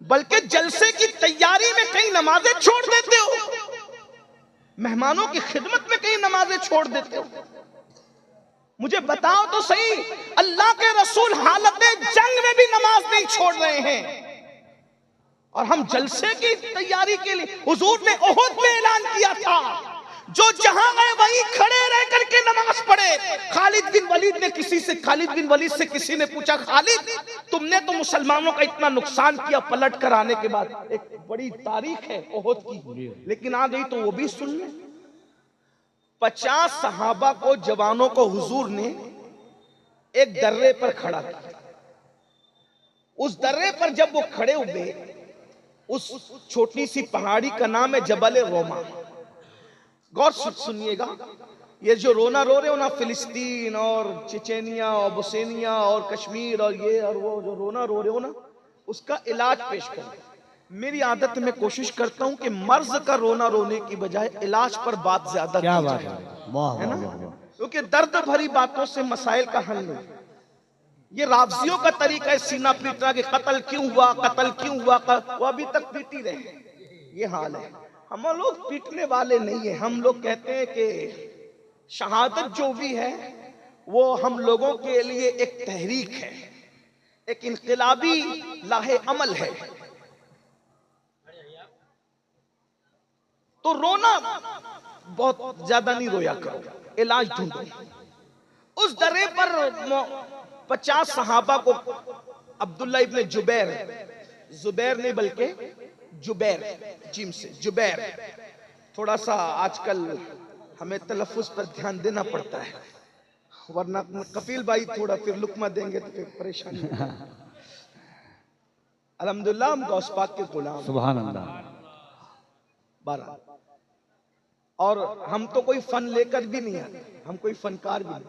बल्कि जलसे की तैयारी में कई नमाजें छोड़ देते हो, मेहमानों की खिदमत में कई नमाजें छोड़ देते हो। मुझे बताओ तो सही, अल्लाह के रसूल हालत जंग में भी नमाज नहीं छोड़ रहे हैं, और हम जलसे की तैयारी के लिए, हुजूर ने ओहद में ऐलान किया था, जो जहां गए वहीं खड़े रह करके नमाज पढ़े। खालिद बिन वलीद से किसी ने पूछा, खालिद तुमने तो मुसलमानों का इतना नुकसान किया पलट कर आने के बाद, एक बड़ी तारीख है ओहद की, लेकिन आ गई तो वो भी सुन ले। 50 सहाबा को, जवानों को हुजूर ने एक दर्रे पर खड़ा किया। उस दर्रे पर जब वो खड़े हुए, उस छोटी सी पहाड़ी का नाम है जबल रोमा। गौर सुनिएगा, ये जो रोना रो रहे हो ना, फिलिस्तीन और चेचेनिया और बोस्निया और कश्मीर और ये और वो जो रोना रो रहे हो ना, उसका इलाज पेश करो। मेरी आदत में कोशिश करता हूं कि मर्ज का रोना रोने की बजाय इलाज पर बात ज्यादा क्या की बात जाए, है ना, क्योंकि दर्द भरी बातों से मसाइल का हल नहीं। ये रावजियों का तरीका है सीना पीटना कि कत्ल क्यों हुआ, वो अभी तक पीटी रहे। ये हाल है। हम लोग पीटने वाले नहीं है, हम लोग कहते हैं कि शहादत जो भी है वो हम लोगों के लिए एक तहरीक है, एक इनकलाबी लाहे अमल है। तो रोना बहुत ज्यादा नहीं रोया करो, इलाज ढूंढो। उस दर्रे पर 50 सहाबा को अब्दुल्ला इब्ने जुबैर नहीं बल्कि जुबैर, जिम से जुबैर, थोड़ा सा आजकल हमें तलफ़ुज़ पर ध्यान देना पड़ता है, वरना कपिल भाई थोड़ा फिर लुकमा देंगे तो फिर परेशानी हो जाएगी। अल्हम्दुलिल्लाह हम गौस पाक के गुलाम, सुभान अल्लाह। 12। और हम तो कोई फन लेकर भी नहीं आते, हम कोई फनकार भी नहीं,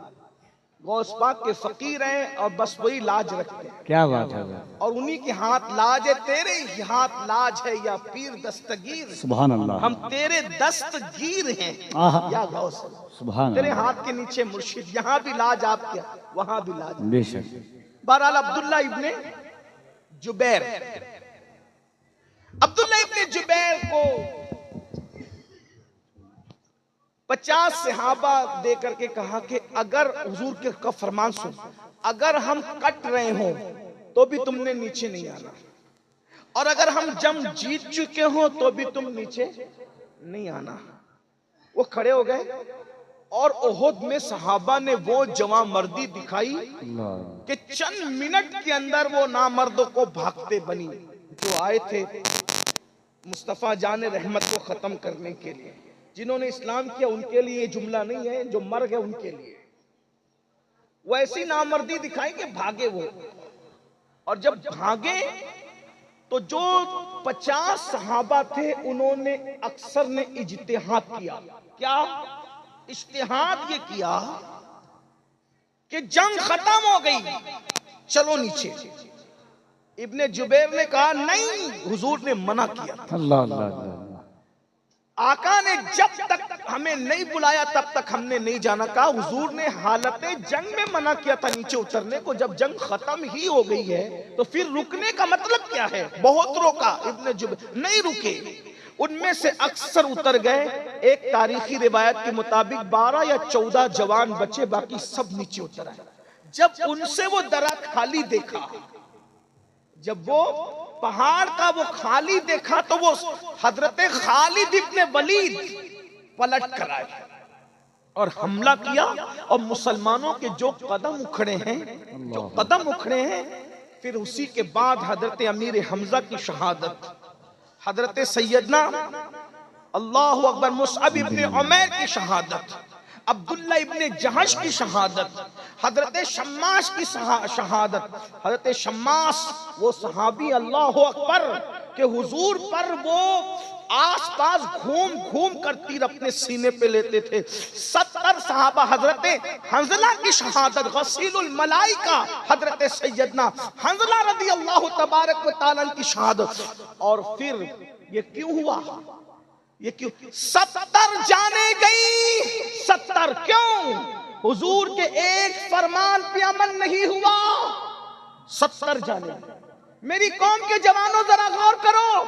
गौस पाक के फकीर हैं और बस वही लाज रखते हैं। क्या बात है। और उन्हीं के हाथ लाज है, तेरे ही हाथ लाज है या पीर दस्तगीर। सुभान अल्लाह। हम तेरे दस्तगीर हैं आहा। या गौस, सुभान तेरे अल्लाह। हाथ के नीचे मुर्शिद, यहाँ भी लाज आपके, वहां भी लाज। बेशक। बहरहाल अब्दुल्ला इब्ने जुबैर, अब्दुल्ला इब्ने जुबैर को 50 सहाबा दे करके कहा कि अगर हुजूर के का फरमान सुन, अगर हम कट रहे हो तो भी तुमने नीचे नहीं आना, और अगर हम जंग जीत चुके हो तो भी तुम नीचे नहीं आना। वो खड़े हो गए और ओहद में सहाबा ने वो जवामर्दी दिखाई कि चंद मिनट के अंदर वो नामर्दों को भागते बनी जो आए थे मुस्तफा जान रहमत को खत्म करने के लिए। जिन्होंने इस्लाम किया उनके लिए ये जुमला नहीं है, जो मर गए उनके लिए। वो ऐसी नामर्दी दिखाई कि भागे वो, और जब भागे तो जो 50 सहाबा थे उन्होंने अक्सर ने इज्तिहाद किया। क्या इज्तिहाद ये किया कि जंग खत्म हो गई, चलो नीचे। इब्ने जुबैर ने कहा नहीं, हुजूर ने मना किया। अल्लाह अल्लाह अल्लाह। आका ने जब तक हमें नहीं बुलाया तब तक हमने नहीं जाना। कहा हुजूर ने हालत जंग में मना किया था नीचे उतरने को, जब जंग खत्म ही हो गई है तो फिर रुकने का मतलब क्या है। बहुत रोका, इब्ने जुबैर नहीं रुके, उनमें से अक्सर उतर गए। एक तारीखी रिवायत के मुताबिक 12 या 14 जवान बचे, बाकी सब नीचे उतर आए। जब उनसे वो दरा खाली देखा, जब वो पहाड़ का वो खाली देखा तो वो हजरत खालिद इब्ने वलीद पलट कर आए और हमला किया। और मुसलमानों के जो कदम उखड़े हैं, फिर उसी के बाद हजरत अमीर हमजा की शहादत, हजरत सैयदना अल्लाहु अकबर मुसअब इब्ने उमैर की शहादत, अब्दुल्ला इब्ने जहश की शहादत, हजरत शम्मास की शहादत। हजरत शम्मास वो सहाबी अल्लाहु अकबर के हुजूर पर वो आसपास घूम घूम कर तीर अपने सीने पे लेते थे। 70 सहाबा, हजरत हंजला की शहादत, गसीलुल मलाइका हजरत सैयदना हंजला रदी अल्लाह तबारक व तआला की शहादत। और फिर ये क्यों हुआ, ये क्यों 70 जाने गई, 70 क्यों? हुजूर के एक फरमान पे अमल नहीं हुआ, 70 जाने। मेरी कौम के जवानों जरा गौर करो,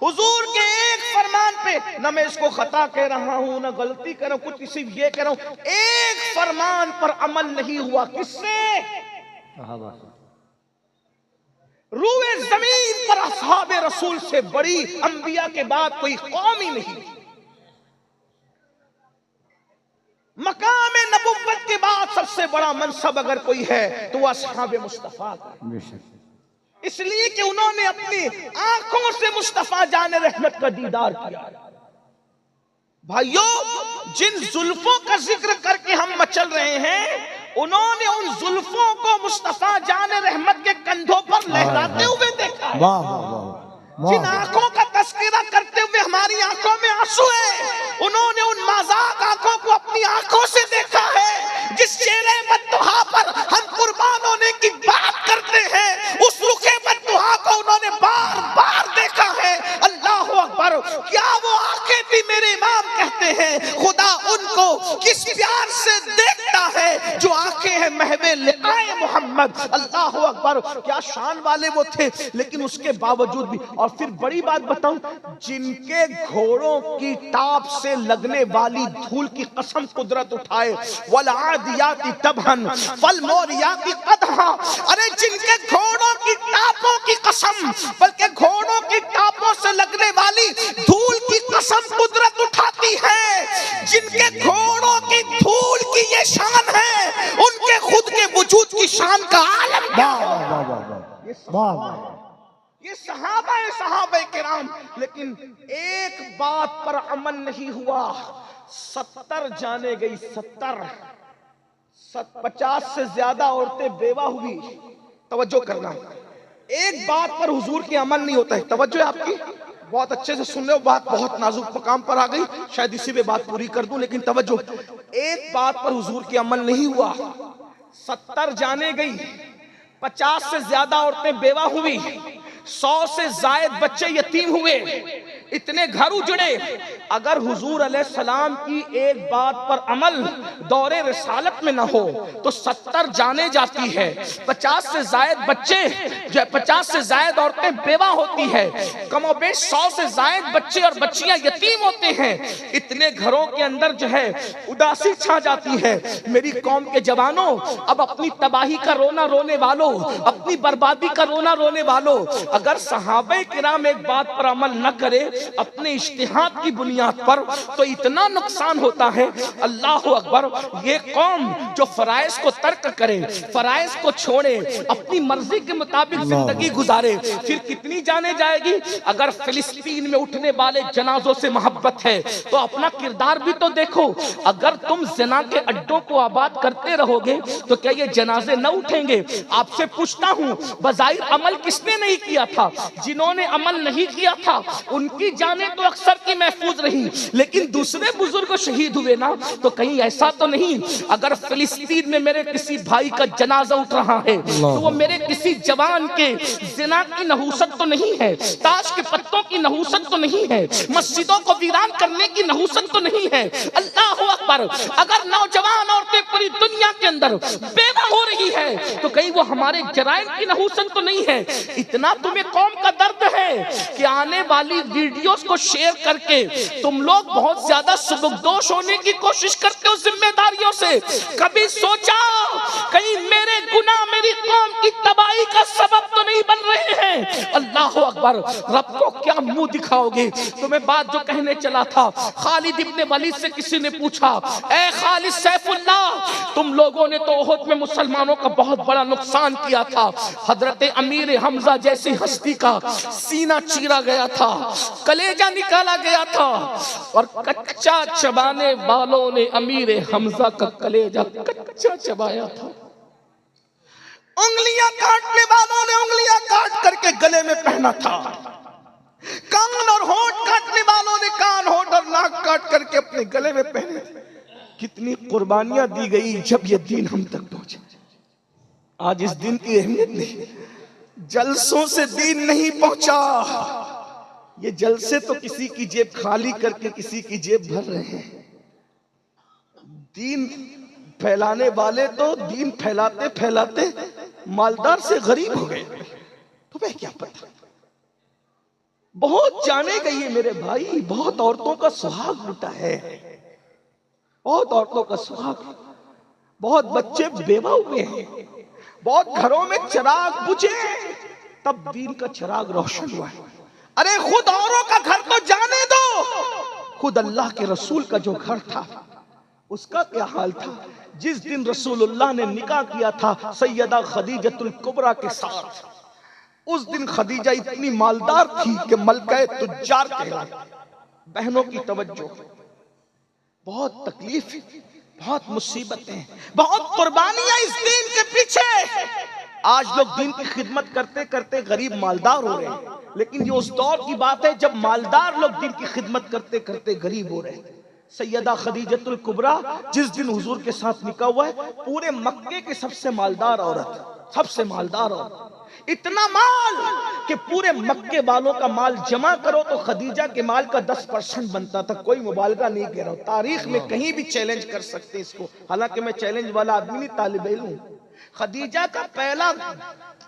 हुजूर के एक फरमान पे, न मैं इसको खता कह रहा हूं न गलती कर रहा हूं, कुछ सिर्फ ये कह रहा हूं, एक फरमान पर अमल नहीं हुआ। किससे? रूए जमीन पर असहाबे रसूल से बड़ी अंबिया के बाद कोई कौम ही नहीं। मकाम नबुव्वत के बाद सबसे बड़ा मनसब अगर कोई है तो वह असहाबे मुस्तफा का। इसलिए कि उन्होंने अपनी आंखों से मुस्तफा जाने रहमत का दीदार किया। भाइयों, जिन जुल्फों का जिक्र करके हम मचल रहे हैं, उन्होंने उन जुल्फों को मुस्तफा जाने रहमत के कंधों पर लहराते हुए देखा है। वाह वाह वाह। जिन आंखों का तस्करा करते हुए हमारी आंखों में आंसू है, उन्होंने उन मजाक आंखों को अपनी आंखों से देखा है। जिस चेहरे बद्दुहा पर हम कुर्बान होने की बात करते हैं, उस रुखे बद्दुहा को उन्होंने बार बार देखा है। अल्लाह अकबर। क्या वो आंखें भी मेरे इमाम कहते हैं, खुदा उनको किस प्यार से देखता है जो आंखें हैं महवे लिकाए मोहम्मद। अल्लाह अकबर। क्या शान वाले वो थे, लेकिन उसके बावजूद भी। और फिर बड़ी बात बताऊं, जिनके घोड़ों की टाप से लगने वाली धूल की कसम कुदरत उठाए, वल आदियाती तबहन फल मोरियाती कदहा। अरे जिनके घोड़ों की टापों की कसम, बल्कि घोड़ों की टापों से लगने वाली धूल की कसम कुदरत उठाती है। जिनके घोड़ों की धूल की ये शान है, उनके खुद के वजूद की शान का आलम क्या है? वाह वाह। ये सहाबा किराम। लेकिन एक बात पर अमल नहीं हुआ, 70 जाने गई, 70, 50 से ज्यादा औरतें बेवा हुई। तवज्जो करना, एक बात पर हुजूर की अमल नहीं होता है। तवज्जो है आपकी, बहुत अच्छे से सुन रहे हो, बात बहुत नाजुक मकाम पर आ गई, शायद इसी पे बात पूरी कर दूं, लेकिन तवज्जो, एक बात पर हुजूर की अमल नहीं हुआ। 70 जाने गई, 50 से ज्यादा औरतें बेवा हुई, 100 से जायद बच्चे यतीम हुए, इतने घर उजड़े। अगर हुजूर अलैहिस्सलाम की एक बात पर अमल दौरे रिसालत में ना हो तो 70 जाने जाती है, 50 से जायद बच्चे, 50 से जायद औरतें बेवा होती है, कमोबेश 100 से जायद बच्चे और बच्चियां यतीम होते हैं। इतने घरों के अंदर जो है उदासी छा जाती है। मेरी कौम के जवानों, अब अपनी तबाही का रोना रोने वालों, अपनी बर्बादी का रोना रोने वालों, अगर सहाबे किराम एक बात पर अमल न करे अपने इज्तिहाद की बुनियाद पर, तो इतना नुकसान होता है। अल्लाह अकबर, ये कौम जो फराइज को तर्क करे, फराइज को छोड़े, अपनी मर्जी के मुताबिक जिंदगी गुजारे, फिर कितनी जाने जाएगी। अगर फिलिस्तीन में उठने वाले जनाजों से मोहब्बत है तो अपना किरदार भी तो देखो। अगर तुम ज़िना के अड्डों को आबाद करते रहोगे तो क्या ये जनाजे न उठेंगे? आपसे पूछता हूँ, बज़ाहिर अमल किसने नहीं किया था? जिन्होंने अमल नहीं किया था उनकी जाने तो अक्सर की महफूज रही, लेकिन दूसरे बुजुर्ग शहीद हुए ना, तो कहीं ऐसा तो नहीं अगर फिलिस्तीन में मेरे किसी भाई का जनाजा उठ रहा है तो वो मेरे किसी जवान के ज़िना की नहूसत तो नहीं है, ताश के पत्तों की नहूसत तो नहीं है, मस्जिदों को वीरान करने की नहूसत तो नहीं है। अल्लाह अकबर, अगर नौजवान औरतें पूरी दुनिया के अंदर बेवा हो रही है तो कहीं वो हमारे जराइम की नहूसत तो नहीं है। इतना तुम्हें कौम का दर्द है कि आने वाली वीडियोस को शेयर करके तुम लोग बहुत ज्यादा सुबकदोश होने की कोशिश करते हो जिम्मेदारियों से। कभी सोचा कहीं मेरे गुनाह मेरी कौम की तबाही का सबब तो नहीं बन रहे हैं? अल्लाह अकबर, रब को क्या मुंह दिखाओगे? तुम्हें बात जो कहने चला था, खालिद इब्ने वलीद से किसी ने पूछा, ए खालिद सैफुल्लाह, तुम लोगों ने तो ओहद में मुसलमानों का बहुत बड़ा नुकसान किया था, हजरत अमीर हमजा जैसी हस्ती का सीना चीरा गया था, कलेजा निकाला गया था, और कच्चा चबाने वालों ने अमीर हमजा का कलेजा कच्चा चबाया था। उंगलियां काटने वालों ने उंगलियां काट करके गले में पहना था, कान और होंठ काटने वालों ने कान, होंठ और नाक काट करके अपने गले में पहने थे। कितनी कुर्बानियां दी गई जब ये दिन हम तक पहुंचे। आज इस दिन की अहमियत नहीं, जलसों से दीन नहीं पहुंचा। ये जलसे तो किसी की जेब खाली करके किसी की जेब भर रहे हैं। दीन फैलाने वाले तो दीन फैलाते फैलाते मालदार से गरीब हो गए। तुम्हें क्या पता? बहुत जाने गई है मेरे भाई, बहुत औरतों का सुहाग लुटा है, बहुत औरतों का सुहाग, बहुत बच्चे बेवा हुए हैं, बहुत घरों में चिराग बुझे तब दीन का चिराग रोशन हुआ है। अरे खुद औरों का घर तो जाने दो, खुद अल्लाह के रसूल का जो घर था उसका क्या हाल था? जिस दिन रसूलुल्लाह ने निकाह किया था सैयदा खदीजतुल कुबरा के साथ, उस दिन खदीजा इतनी मालदार थी कि मलका तुज्जार कहलाती। बहनों की तवज्जो, बहुत तकलीफ, बहुत मुसीबतें, बहुत कुर्बानियां इस दीन के पीछे। आज लोग दीन की खिदमत करते करते गरीब मालदार हो रहे हैं, लेकिन ये उस दौर की बात है जब मालदार लोग दीन की खिदमत करते करते गरीब हो रहे हैं। सैयदा खदीजतुल कुबरा जिस दिन हुजूर के साथ निकाह हुआ है, पूरे मक्के की सबसे मालदार औरत, सबसे मालदार औरत, इतना माल कि पूरे मक्के वालों का माल जमा करो तो खदीजा के माल का 10% बनता था। कोई मुबालगा नहीं कह रहा हूं, तारीख में कहीं भी चैलेंज कर सकते इसको, हालांकि मैं चैलेंज वाला आदमी नहीं, तालिब इल्म हूं। खदीजा का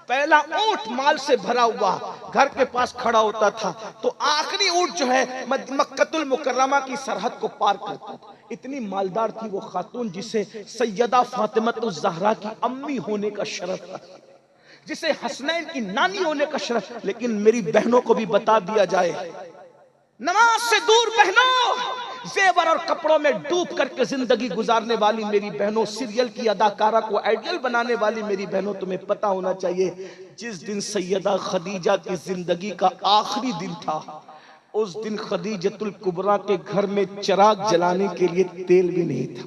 पहला ऊंट माल से भरा हुआ घर के पास खड़ा होता था तो आखिरी ऊंट जो है मक्कतुल मुकर्रमा की सरहद को पार करता था। इतनी मालदार थी वो खातून जिसे सैयदा फातिमतुज़ ज़हरा की अम्मी होने का शरफ था, जिसे हसनैन की नानी होने का शरफ। लेकिन मेरी बहनों को भी बता दिया जाए, नमाज से दूर बहनों, जेवर और कपड़ों में डूब करके जिंदगी गुजारने वाली मेरी बहनों, सीरियल की अदाकारा को आइडियल बनाने वाली मेरी बहनों, तुम्हें पता होना चाहिए जिस दिन सैयदा खदीजा की जिंदगी का आखिरी दिन था, उस दिन खदीजतुल कुबरा के घर में चिराग जलाने के लिए तेल भी नहीं था।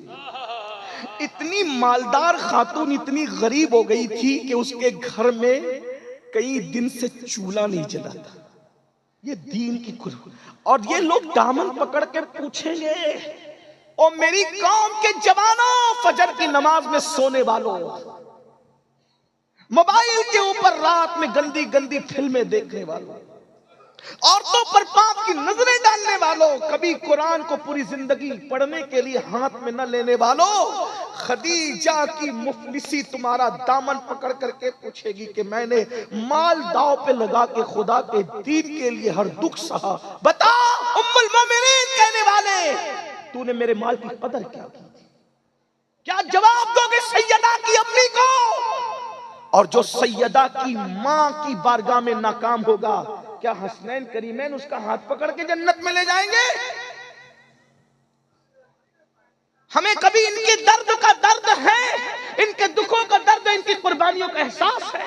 इतनी मालदार खातून इतनी गरीब हो गई थी कि उसके घर में कई दिन से चूल्हा नहीं जला था। ये दीन की कुर्बानी। और ये लोग दामन पकड़ के पूछेंगे, ओ मेरी कौम के जवानों, फजर की नमाज में सोने वालों, मोबाइल के ऊपर रात में गंदी गंदी फिल्में देखने वालों, औरतों पर पाप की नजरें डालने वालों, कभी कुरान को पूरी जिंदगी पढ़ने के लिए हाथ में न लेने वालों, खदीजा की मुफलिसी तुम्हारा दामन पकड़ करके पूछेगी कि मैंने माल दाव पे लगा के खुदा के दीन के लिए हर दुख सहा। बता उम्मुल मोमिनीन कहने वाले, तूने मेरे माल की कदर क्या की? क्या जवाब दोगे सैयदा की अम्मी को? और जो सैयदा की मां की बारगाह में नाकाम होगा, क्या हसनैन करीमैन उसका हाथ पकड़ के जन्नत में ले जाएंगे? हमें कभी इनके दर्द का दर्द है, इनके दुखों का दर्द, इनकी कुर्बानियों का एहसास है?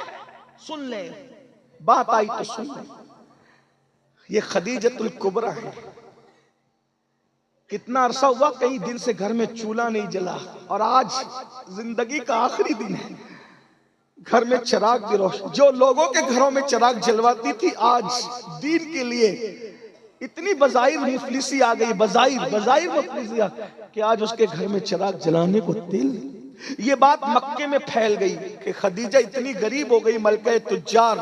सुन ले, बात आई तो सुन ले। ये खदीजतुल कुबरा है। कितना अरसा हुआ, कई दिन से घर में चूल्हा नहीं जला, और आज जिंदगी का आखिरी दिन है, घर में चिराग भी रोशन। जो लोगों के घरों में चिराग जलवाती थी, आज दीन के लिए इतनी बजाइर मुफलिसी आ गई, बजाइर मुफलिसी कि आज उसके घर में चिराग जलाने को तेल। ये बात मक्के में फैल गई कि खदीजा इतनी गरीब हो गई, मलका तुज्जार,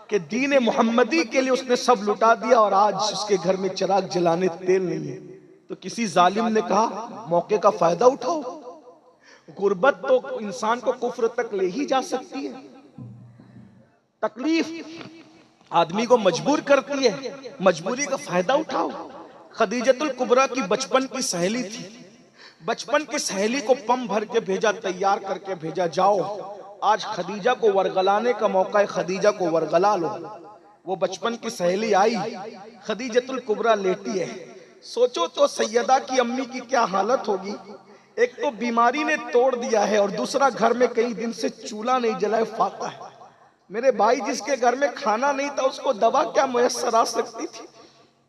कि दीन मोहम्मदी के लिए उसने सब लुटा दिया, और आज उसके घर में चिराग जलाने तेल नहीं है। तो किसी जालिम ने कहा, मौके का फायदा उठाओ। गुर्बत तो इंसान को कुफ्र तक ले ही जा सकती है। तकलीफ आदमी को मजबूर करती है, मजबूरी का फायदा उठाओ। खदीजतुल कुबरा की बचपन की सहेली थी। बचपन की सहेली को पम भर के भेजा, तैयार करके भेजा, जाओ आज खदीजा को वरगलाने का मौका है, खदीजा को वरगला लो। वो बचपन की सहेली आई, खदीजतुल कुबरा लेटी है। सोचो तो सैयदा की अम्मी की क्या हालत होगी। एक तो बीमारी ने तोड़ दिया है, और दूसरा घर में कई दिन से चूल्हा नहीं जलाए, फाका है। मेरे भाई, जिसके घर में खाना नहीं था उसको दवा क्या मुयस्सर आ सकती थी?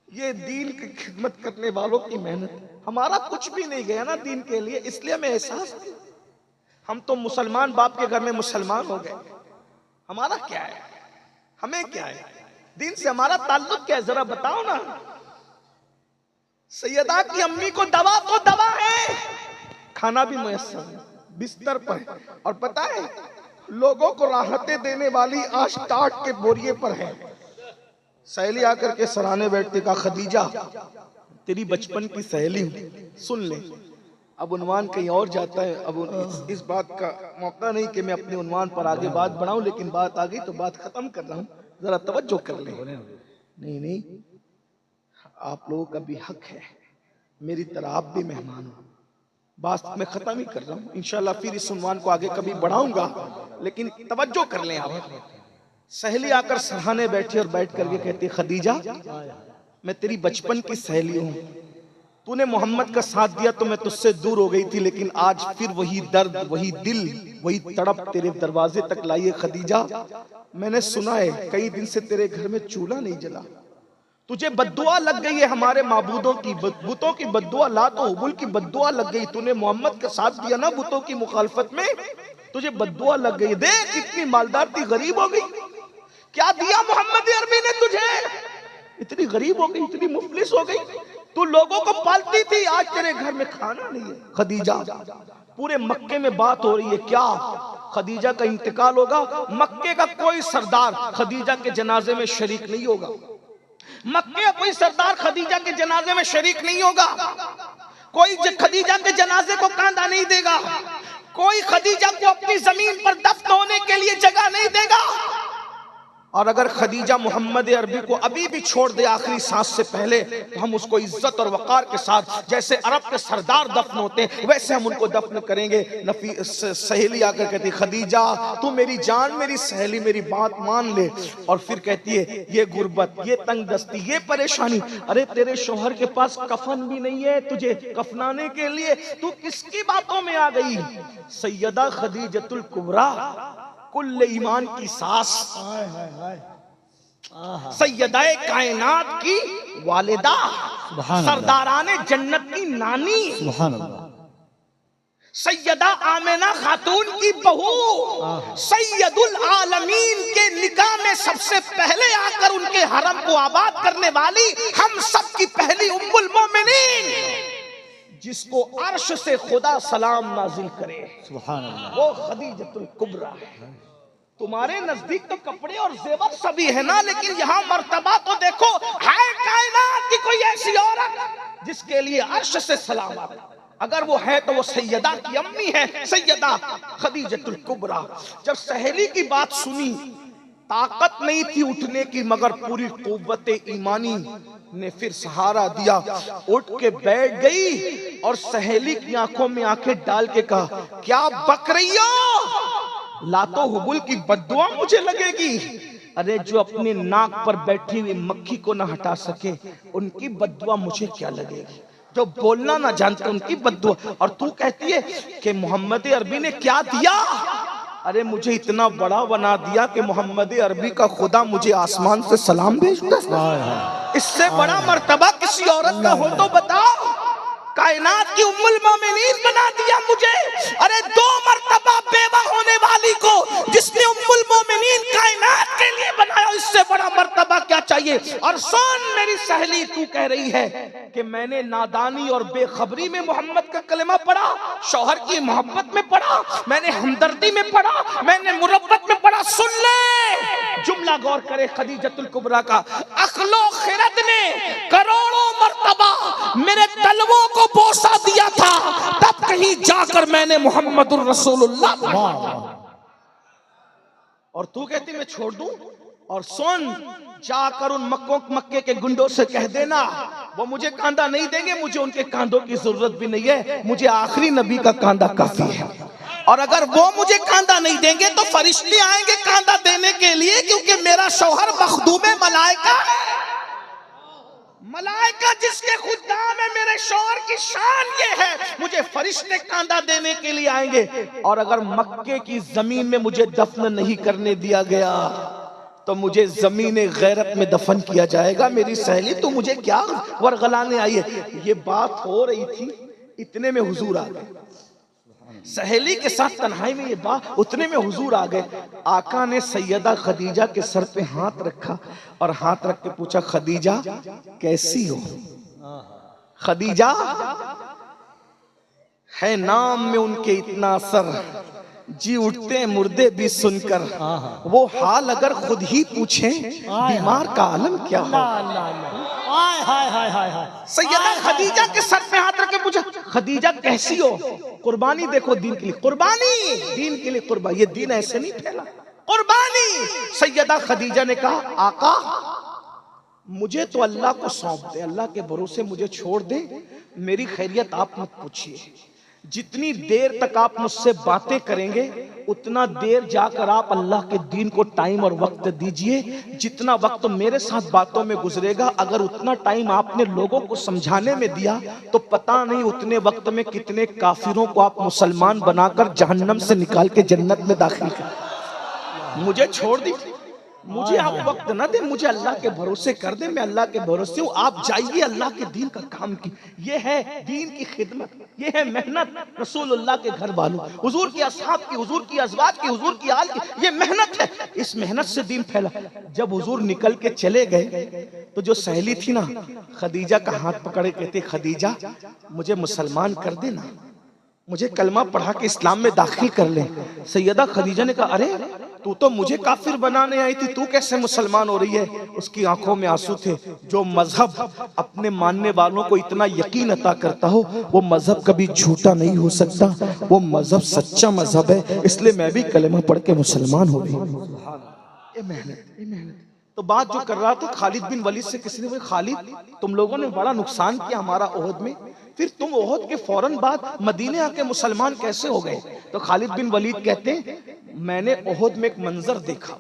ये दीन की खिदमत करने वालों की मेहनत। हमारा कुछ भी नहीं गया ना दीन के लिए, इसलिए हमें एहसास नहीं। हम तो मुसलमान बाप के घर में मुसलमान हो गए। हमारा क्या है? हमें क्या है? दीन से हमारा ताल्लुक क्या है? जरा बताओ ना। सैयदा की अम्मी को दवा तो दवा है, खाना भी मुयस्सर है, बिस्तर पर है, और पता है लोगों को राहतें देने वाली आज टाट के बोरिए पर है। सहेली आकर के सराहने बैठती, कहा खदीजा तेरी बचपन की सहेली हूं, सुन ले। अब उन्वान कहीं और जाता है। अब इस बात का मौका नहीं कि मैं अपने उन्वान पर आगे बात बढ़ाऊं, लेकिन बात आ गई तो बात खत्म कर रहा हूं, जरा तवज्जो कर ले। नहीं, आप लोगों का भी हक है, मेरी तरह आप भी मेहमान हो। बात मैं खत्म ही कर रहा हूँ, इंशाल्लाह फिर इस उन्वान को आगे कभी बढ़ाऊंगा, लेकिन तवज्जो कर लें आप। सहेली आकर सराहने बैठी और बैठ करके कहती, खदीजा मैं तेरी बचपन की सहेली हूँ, तूने मोहम्मद का साथ दिया तो मैं तुझसे दूर हो गई थी, लेकिन आज फिर वही दर्द, वही दिल, वही तड़प तेरे दरवाजे तक लाई है। खदीजा मैंने सुना है कई दिन से तेरे घर में चूल्हा नहीं जला, तुझे बद्दुआ लग गई है हमारे माबूदों की, बुतों की बद्दुआ, लात और हुबुल की बद्दुआ लग गई। तूने मोहम्मद का साथ दिया ना बुतों की मुखालफत में, तुझे बद्दुआ लग गई। देख इतनी मालदार थी, गरीब हो गई। क्या दिया मोहम्मद अरबी ने तुझे? इतनी गरीब हो गई, इतनी मुफलिस हो गई। तू लोगों को पालती थी, आज तेरे घर में खाना नहीं है। खदीजा पूरे मक्के में बात हो रही है, क्या खदीजा का इंतकाल होगा? मक्के का कोई सरदार खदीजा के जनाजे में शरीक नहीं होगा। मक्के का कोई सरदार खदीजा के जनाजे में शरीक नहीं होगा। कोई खदीजा के जनाजे को कांधा नहीं देगा। कोई खदीजा को अपनी जमीन पर दफन होने के लिए जगह नहीं देगा। और अगर खदीजा मोहम्मद अरबी को अभी भी छोड़ दे आखिरी सांस से पहले, तो हम उसको इज्जत और वकार के साथ, जैसे अरब के सरदार दफन होते हैं, वैसे हम उनको दफन करेंगे। सहेली आकर कहती, खदीजा तू मेरी जान, मेरी सहेली, मेरी बात मान ले। और फिर कहती है, ये गुर्बत, ये तंगदस्ती, ये परेशानी, अरे तेरे शोहर के पास कफन भी नहीं है तुझे कफनाने के लिए, तू किसकी बातों में आ गई? सैयदा खदीजतुल कुबरा, कुल्ले ईमान की सास, सैयदाए कायनात की वालिदा, सुभान अल्लाह। सरदाराने जन्नत की नानी, सुभान अल्लाह। सैयदा आमिना खातून की बहू, सैयदुल आलमीन के निकाह में सबसे पहले आकर उनके हरम को आबाद करने वाली हम सब की पहली उम्मुल मोमिनीन, जिसको अर्श से खुदा सलाम नाजिल करे, सुभान अल्लाह। वो खदीजतुल कुबरा है। तुम्हारे नजदीक तो कपड़े और जेवर सभी है ना, लेकिन यहाँ मर्तबा तो देखो, है कायनात की कोई ऐसी औरत जिसके लिए अर्श से सलाम आता। अगर वो है तो वो सैयदा की अम्मी है, सैयदा खदीजतुल कुबरा। जब सहेली की बात सुनी, ताकत नहीं थी उठने की, मगर पूरी कुव्वते ईमानी ने फिर सहारा दिया, उठ के बैठ गई और सहेली की आंखों में आंखें डाल के कहा, क्या बक रही हो? लातो हुबुल की बद्दुआ मुझे लगेगी। अरे जो अपने नाक पर बैठी हुई मक्खी को ना हटा सके, उनकी बद्दुआ मुझे क्या लगेगी? जो बोलना ना जानते उनकी बद्दुआ। और तू कहती है कि मोहम्मद अरबी ने क्या दिया? अरे मुझे इतना बड़ा बना दिया कि मोहम्मद अरबी का खुदा मुझे आसमान से सलाम भेजता है। इससे बड़ा मर्तबा किसी औरत का हो तो बताओ। कायनात की उम्मुल मोमिनीन बना दिया मुझे। अरे 2 मर्तबा बेवा होने वाली को जिसने उम्मुल मोमिनीन कायनात के लिए बनाया, इससे बड़ा मर्तबा क्या चाहिए? और सुन मेरी सहेली, तू कह रही है कि मैंने नादानी और बेखबरी में मोहम्मद का कलमा पढ़ा, शौहर की मोहब्बत में पढ़ा, मैंने हमदर्दी में पढ़ा, मैंने मुरब्बत में पढ़ा। सुन ले, जुमला गौर करे खदीजतुल कुबरा का। अक्लो खिरद ने करोड़ों मर्तबा मेरे तलवों को बोसा दिया था, तब कहीं जाकर मैंने मोहम्मदुर रसूलुल्लाह। और तू कहती मैं छोड़ दूं? और सुन, जाकर उन मक्के के गुंडों से कह देना, वो मुझे कांधा नहीं देंगे, मुझे उनके कांधों की जरूरत भी नहीं है, मुझे आखिरी नबी का कांधा काफी है। और अगर वो मुझे कांधा नहीं देंगे तो फरिश्ते आएंगे कांधा देने के लिए, क्योंकि मेरा शौहर मखदूम मलाइका है। मलाइका जिसके खुदाम है, मेरे शौहर की शान ये है, मुझे फरिश्ते कांधा देने के लिए आएंगे। और अगर मक्के की जमीन में मुझे दफन नहीं करने दिया गया तो मुझे जमीन गैरत में दफन किया जाएगा। मेरी सहेली, तू मुझे क्या वरगलाने आई है? ये बात हो रही थी, इतने में हुजूर आ गए। सहेली के साथ तन्हाई में ये बात, उतने में हुजूर आ गए। आका ने सैयदा खदीजा के सर पे हाथ रखा और हाथ रख के पूछा, खदीजा कैसी हो? खदीजा है नाम में उनके इतना असर, जी उठते हैं मुर्दे भी सुनकर। वो हाल अगर खुद ही पूछे, बीमार का आलम क्या हो? सैयदा खदीजा के सर पे हाथ रख के पूछा, खदीजा कैसी हो? कुर्बानी देखो दीन के लिए, कुर्बानी दीन के लिए कुर्बानी। ये दीन ऐसे नहीं फैला, कुर्बानी। सैयदा खदीजा ने कहा, आका मुझे तो अल्लाह को सौंप दे, अल्लाह के भरोसे मुझे छोड़ दे, मेरी खैरियत आप मत पूछिए। जितनी देर तक आप मुझसे बातें करेंगे, उतना देर जाकर आप अल्लाह के दीन को टाइम और वक्त दीजिए। जितना वक्त मेरे साथ बातों में गुजरेगा, अगर उतना टाइम आपने लोगों को समझाने में दिया तो पता नहीं उतने वक्त में कितने काफिरों को आप मुसलमान बनाकर जहन्नम से निकाल के जन्नत में दाखिल कर। मुझे छोड़ दी, मुझे आप वक्त ना दे, मुझे अल्लाह के भरोसे कर दे, मैं अल्लाह के भरोसे हूँ। आप जाइए अल्लाह के दीन का काम की। ये है दीन की खिदमत, ये है मेहनत रसूलुल्लाह के घर वालों, हुजूर की असहाब की, हुजूर की अज़वाज की, हुजूर की आल की, ये मेहनत है। इस मेहनत से दीन फैला। जब हुजूर निकल के चले गए तो जो सहेली थी ना, खदीजा का हाथ पकड़े कहते, खदीजा मुझे मुसलमान कर देना, मुझे कलमा पढ़ा के इस्लाम में दाखिल कर ले। सैयदा खदीजा ने कहा, अरे तू तो मुझे काफिर बनाने आई थी, तू कैसे मुसलमान हो रही है? उसकी आंखों में आंसू थे। जो मजहब अपने मानने वालों को इतना यकीन अता करता हो, वो मजहब कभी झूठा नहीं हो सकता, वो मजहब सच्चा मजहब है। इसलिए मैं भी कलमा पढ़ के मुसलमान हो गई। ये मेहनत। तो बात जो कर रहा था खालिद बिन वलीद से, किसी ने बोला, खालिद तुम लोगों ने बड़ा नुकसान किया हमारा ओहद में, फिर तुम ओहद के फौरन बाद मदीने आके मुसलमान कैसे हो गए? तो खालिद बिन वलीद कहते हैं, मैंने ओहद में एक मंजर देखा।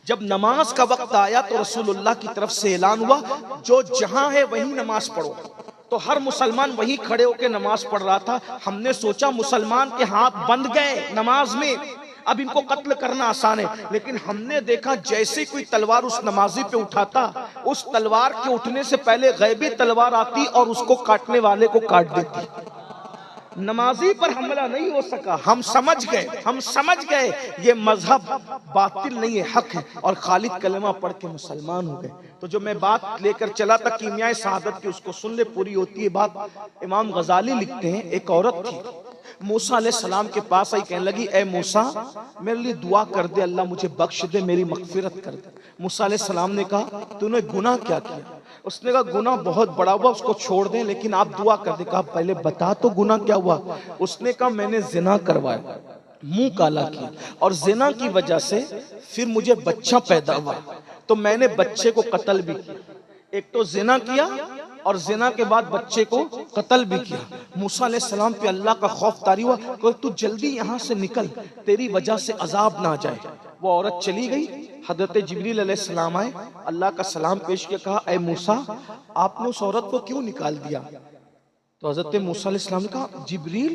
जब नमाज का वक्त आया तो रसूलुल्लाह की तरफ से ऐलान हुआ, जो जहां है वहीं नमाज पढ़ो। तो हर मुसलमान वहीं खड़े होकर नमाज पढ़ रहा था। हमने सोचा मुसलमान के हाथ बंध गए नमाज में, अब इनको कत्ल करना आसान है। लेकिन हमने देखा जैसे कोई तलवार उस नमाजी पे उठाता, उस तलवार के उठने से पहले गैबी तलवार आती और उसको काटने वाले को काट देती। नमाजी पर हमला नहीं हो सका। हम समझ गए ये मजहब बातिल नहीं है, हक है, और खालिद कलमा पढ़ के मुसलमान हो गए। तो जो मैं बात लेकर चला था कीमियाए शहादत की, उसको सुन ले, पूरी होती है बात। इमाम गजाली लिखते हैं, एक औरत थी, मूसा अलैहिस्सलाम के पास आई, कहने लगी, ए मूसा मेरे लिए दुआ कर दे, अल्लाह मुझे बख्श दे, मेरी मगफिरत कर दे। मूसा अलैहिस्सलाम ने कहा, तूने गुनाह क्या किया? उसने कहा, गुनाह बहुत बड़ा हुआ, उसको छोड़ दें, लेकिन आप दुआ कर दे। कहा, पहले बता तो गुनाह क्या हुआ? उसने कहा, मैंने जिना करवाया, मुंह काला किया, और जिना की वजह से फिर मुझे बच्चा पैदा हुआ, तो मैंने बच्चे को कत्ल भी किया। एक तो जिना किया और जिना के बाद बच्चे को कत्ल भी किया। मूसा अलैहिस्सलाम पे अल्लाह का खौफ तारी हुआ, कि तू जल्दी यहाँ से निकल, तेरी वजह से अजाब ना आ जाए। वो औरत चली गई। हजरत जिब्रील अलैहिस्सलाम आए, अल्लाह का सलाम पेश किया, कहा, ए मूसा आपने उस औरत को क्यों निकाल दिया? तो हजरत मूसा अलैहिस्सलाम ने कहा, जिब्रील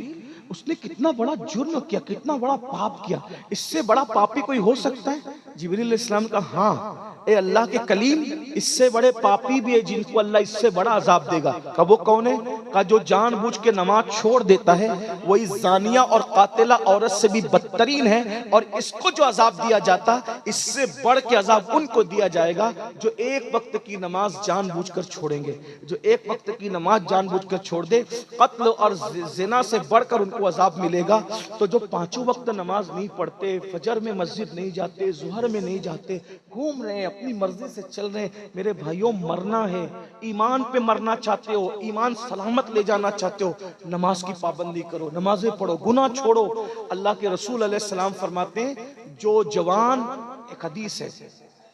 उसने कितना बड़ा जुर्म किया, कितना बड़ा पाप किया, इससे बड़ा पापी कोई हो सकता है? जिब्रील अलैहिस्सलाम का, हाँ ए अल्लाह के कलीम, इससे बड़े पापी भी है जिनको अल्लाह इससे बड़ा अजाब देगा। कब वो कौन है? का जो जानबूझ के नमाज छोड़ देता है, वही जानिया और कातिला औरत से भी बदतरीन है, और इसको जो अजाब दिया जाता, इससे बढ़ के अजाब उनको दिया जाएगा जो एक वक्त की नमाज जानबूझकर छोड़ेंगे। जो एक वक्त की नमाज जानबूझकर छोड़ दे, कत्ल और जिना से बढ़कर उनको अजाब मिलेगा। तो जो पांचों वक्त नमाज नहीं पढ़ते, फजर में मस्जिद नहीं जाते, जुहर में नहीं जाते, घूम रहे हैं, अपनी मर्जी से चल रहे हैं, मेरे भाइयों मरना है, ईमान पे मरना चाहते हो, ईमान सलामत ले जाना चाहते हो, नमाज की पाबंदी करो, नमाजें पढ़ो, गुनाह छोड़ो। अल्लाह के रसूल अलैहिस्सलाम फरमाते हैं, जो जवान, एक हदीस है,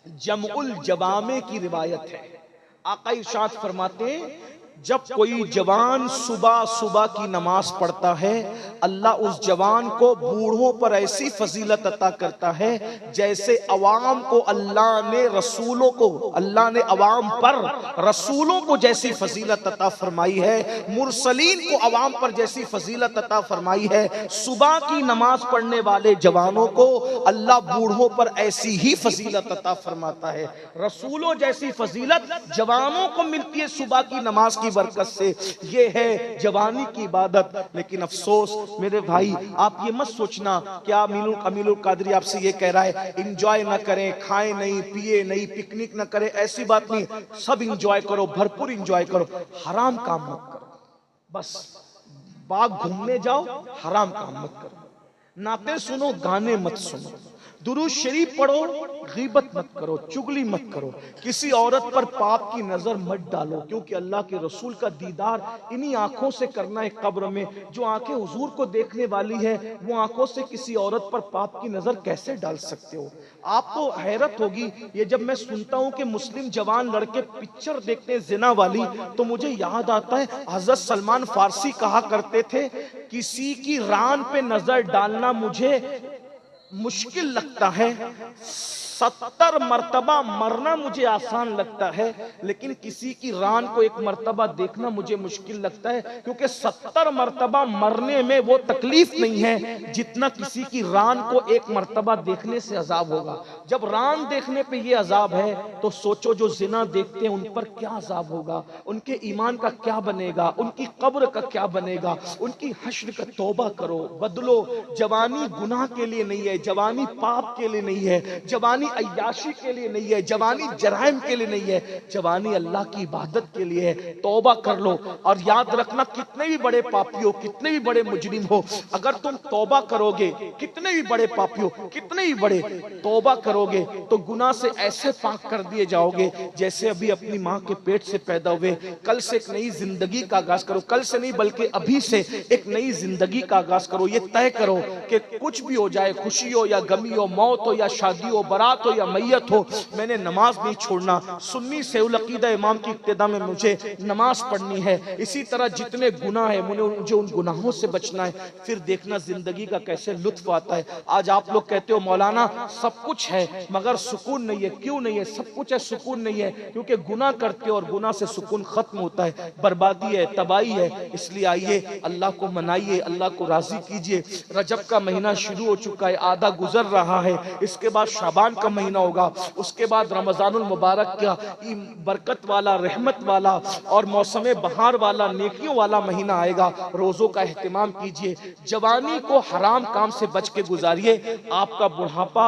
जमउल जवामे की रिवायत है, आका इरशाद फरमाते हैं, जब कोई जवान सुबह सुबह की नमाज पढ़ता है, अल्लाह उस जवान को बूढ़ों पर ऐसी फजीलत अता करता है जैसे अवाम को अल्लाह ने रसूलों को, अल्लाह ने अवाम पर रसूलों को जैसी फजीलत अता फरमाई है, मुरसलीन को अवाम पर जैसी फजीलत अता फरमाई है। सुबह की नमाज पढ़ने वाले जवानों को अल्लाह बूढ़ों पर ऐसी ही फजीलत अता फरमाता है। रसूलों जैसी फजीलत जवानों को मिलती है सुबह की नमाज की बरकत से। ये है जवानी की इबादत। लेकिन अफसोस मेरे भाई, आप ये मत सोचना कि अमीरुल कादरी आपसे ये कह रहा है इंजॉय ना करें, खाएं नहीं, पिए नहीं, पिकनिक ना करें, ऐसी बात नहीं। सब इंजॉय करो, भरपूर इंजॉय करो, हराम काम मत करो। बस बाग घूमने जाओ, हराम काम मत करो, नाते सुनो, गाने मत सुनो, दुरूद शरीफ पढ़ो, गीबत मत करो, चुगली मत करो, किसी औरत पर पाप की नजर मत डालो, क्योंकि अल्लाह के रसूल का दीदार इन्हीं आंखों से करना है कब्र में। जो आंखें हुजूर को देखने वाली है, वो आंखों से किसी औरत पर पाप की नजर कैसे डाल सकते हो? आपको हैरत होगी ये जब मैं सुनता हूं कि मुस्लिम जवान लड़के पिक्चर देखते हैं जिना वाली, तो मुझे याद आता है हजरत सलमान फारसी कहा करते थे, किसी की रान पे नजर डालना मुझे मुश्किल लगता है, 70 मर्तबा मरना मुझे आसान लगता है, लेकिन किसी की रान को एक मर्तबा देखना मुझे मुश्किल लगता है, क्योंकि 70 मर्तबा मरने में वो तकलीफ नहीं है जितना किसी की रान को एक मर्तबा देखने से अजाब होगा। जब रान देखने पे ये अजाब है, तो सोचो जो जिना देखते हैं उन पर क्या अजाब होगा, उनके ईमान का क्या बनेगा, उनकी कब्र का क्या बनेगा, उनकी हश्र का तौबा करो, बदलो। जवानी गुनाह के लिए नहीं है, जवानी पाप के लिए नहीं है, जवानी अय्याशी के लिए नहीं है, जवानी जराइम के लिए नहीं है, जवानी अल्लाह की इबादत के लिए है। तौबा कर लो, और याद रखना कितने भी बड़े पापी हो, कितने भी बड़े मुजरिम हो, अगर तुम तौबा करोगे, कितने भी बड़े पापी हो, कितने भी बड़े, तौबा करोगे तो गुनाह से ऐसे पाक कर दिए जाओगे जैसे अभी अपनी माँ के पेट से पैदा हुए। कल से एक नई जिंदगी का आगाज करो, कल से नहीं बल्कि अभी से एक नई जिंदगी का आगाज करो। ये तय करो कि कुछ भी हो जाए, खुशी हो या गमी हो, मौत हो या शादी हो, बारात हयात हो या मैयत हो, मैंने नमाज नहीं छोड़ना। सुन्नी सेउल अकीदा इमाम की इब्तिदा में मुझे नमाज पढ़नी है। इसी तरह जितने गुनाह है मुझे उन गुनाहों से बचना है। फिर देखना जिंदगी का कैसे लुत्फ आता है। आज आप लोग कहते हो मौलाना सब कुछ है मगर सुकून नहीं है। क्यों नहीं है? सब कुछ है, सुकून नहीं है, क्योंकि गुनाह करते हो और गुनाह से सुकून खत्म होता है, बर्बादी है, तबाही है। इसलिए आइए अल्लाह को मनाइए, अल्लाह को राजी कीजिए। रजब का महीना शुरू हो चुका है, आधा गुजर रहा है, इसके बाद शाबान का महीना होगा, उसके बाद रमजानुल मुबारक का बरकत वाला, रहमत वाला और मौसम बहार वाला, नेकियों वाला महीना आएगा। रोजों का एहतिमाम कीजिए। जवानी को हराम काम से बच के गुजारिए, आपका बुढ़ापा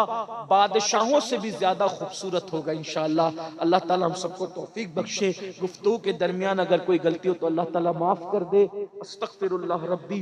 बादशाहों से भी ज्यादा खूबसूरत होगा इंशाअल्लाह। अल्लाह ताला हम सबको तौफीक बख्शे। गुफ्तगू के दरमियान अगर कोई गलती हो तो अल्लाह ताला माफ कर दे। अस्तगफिरुल्लाह रब्बी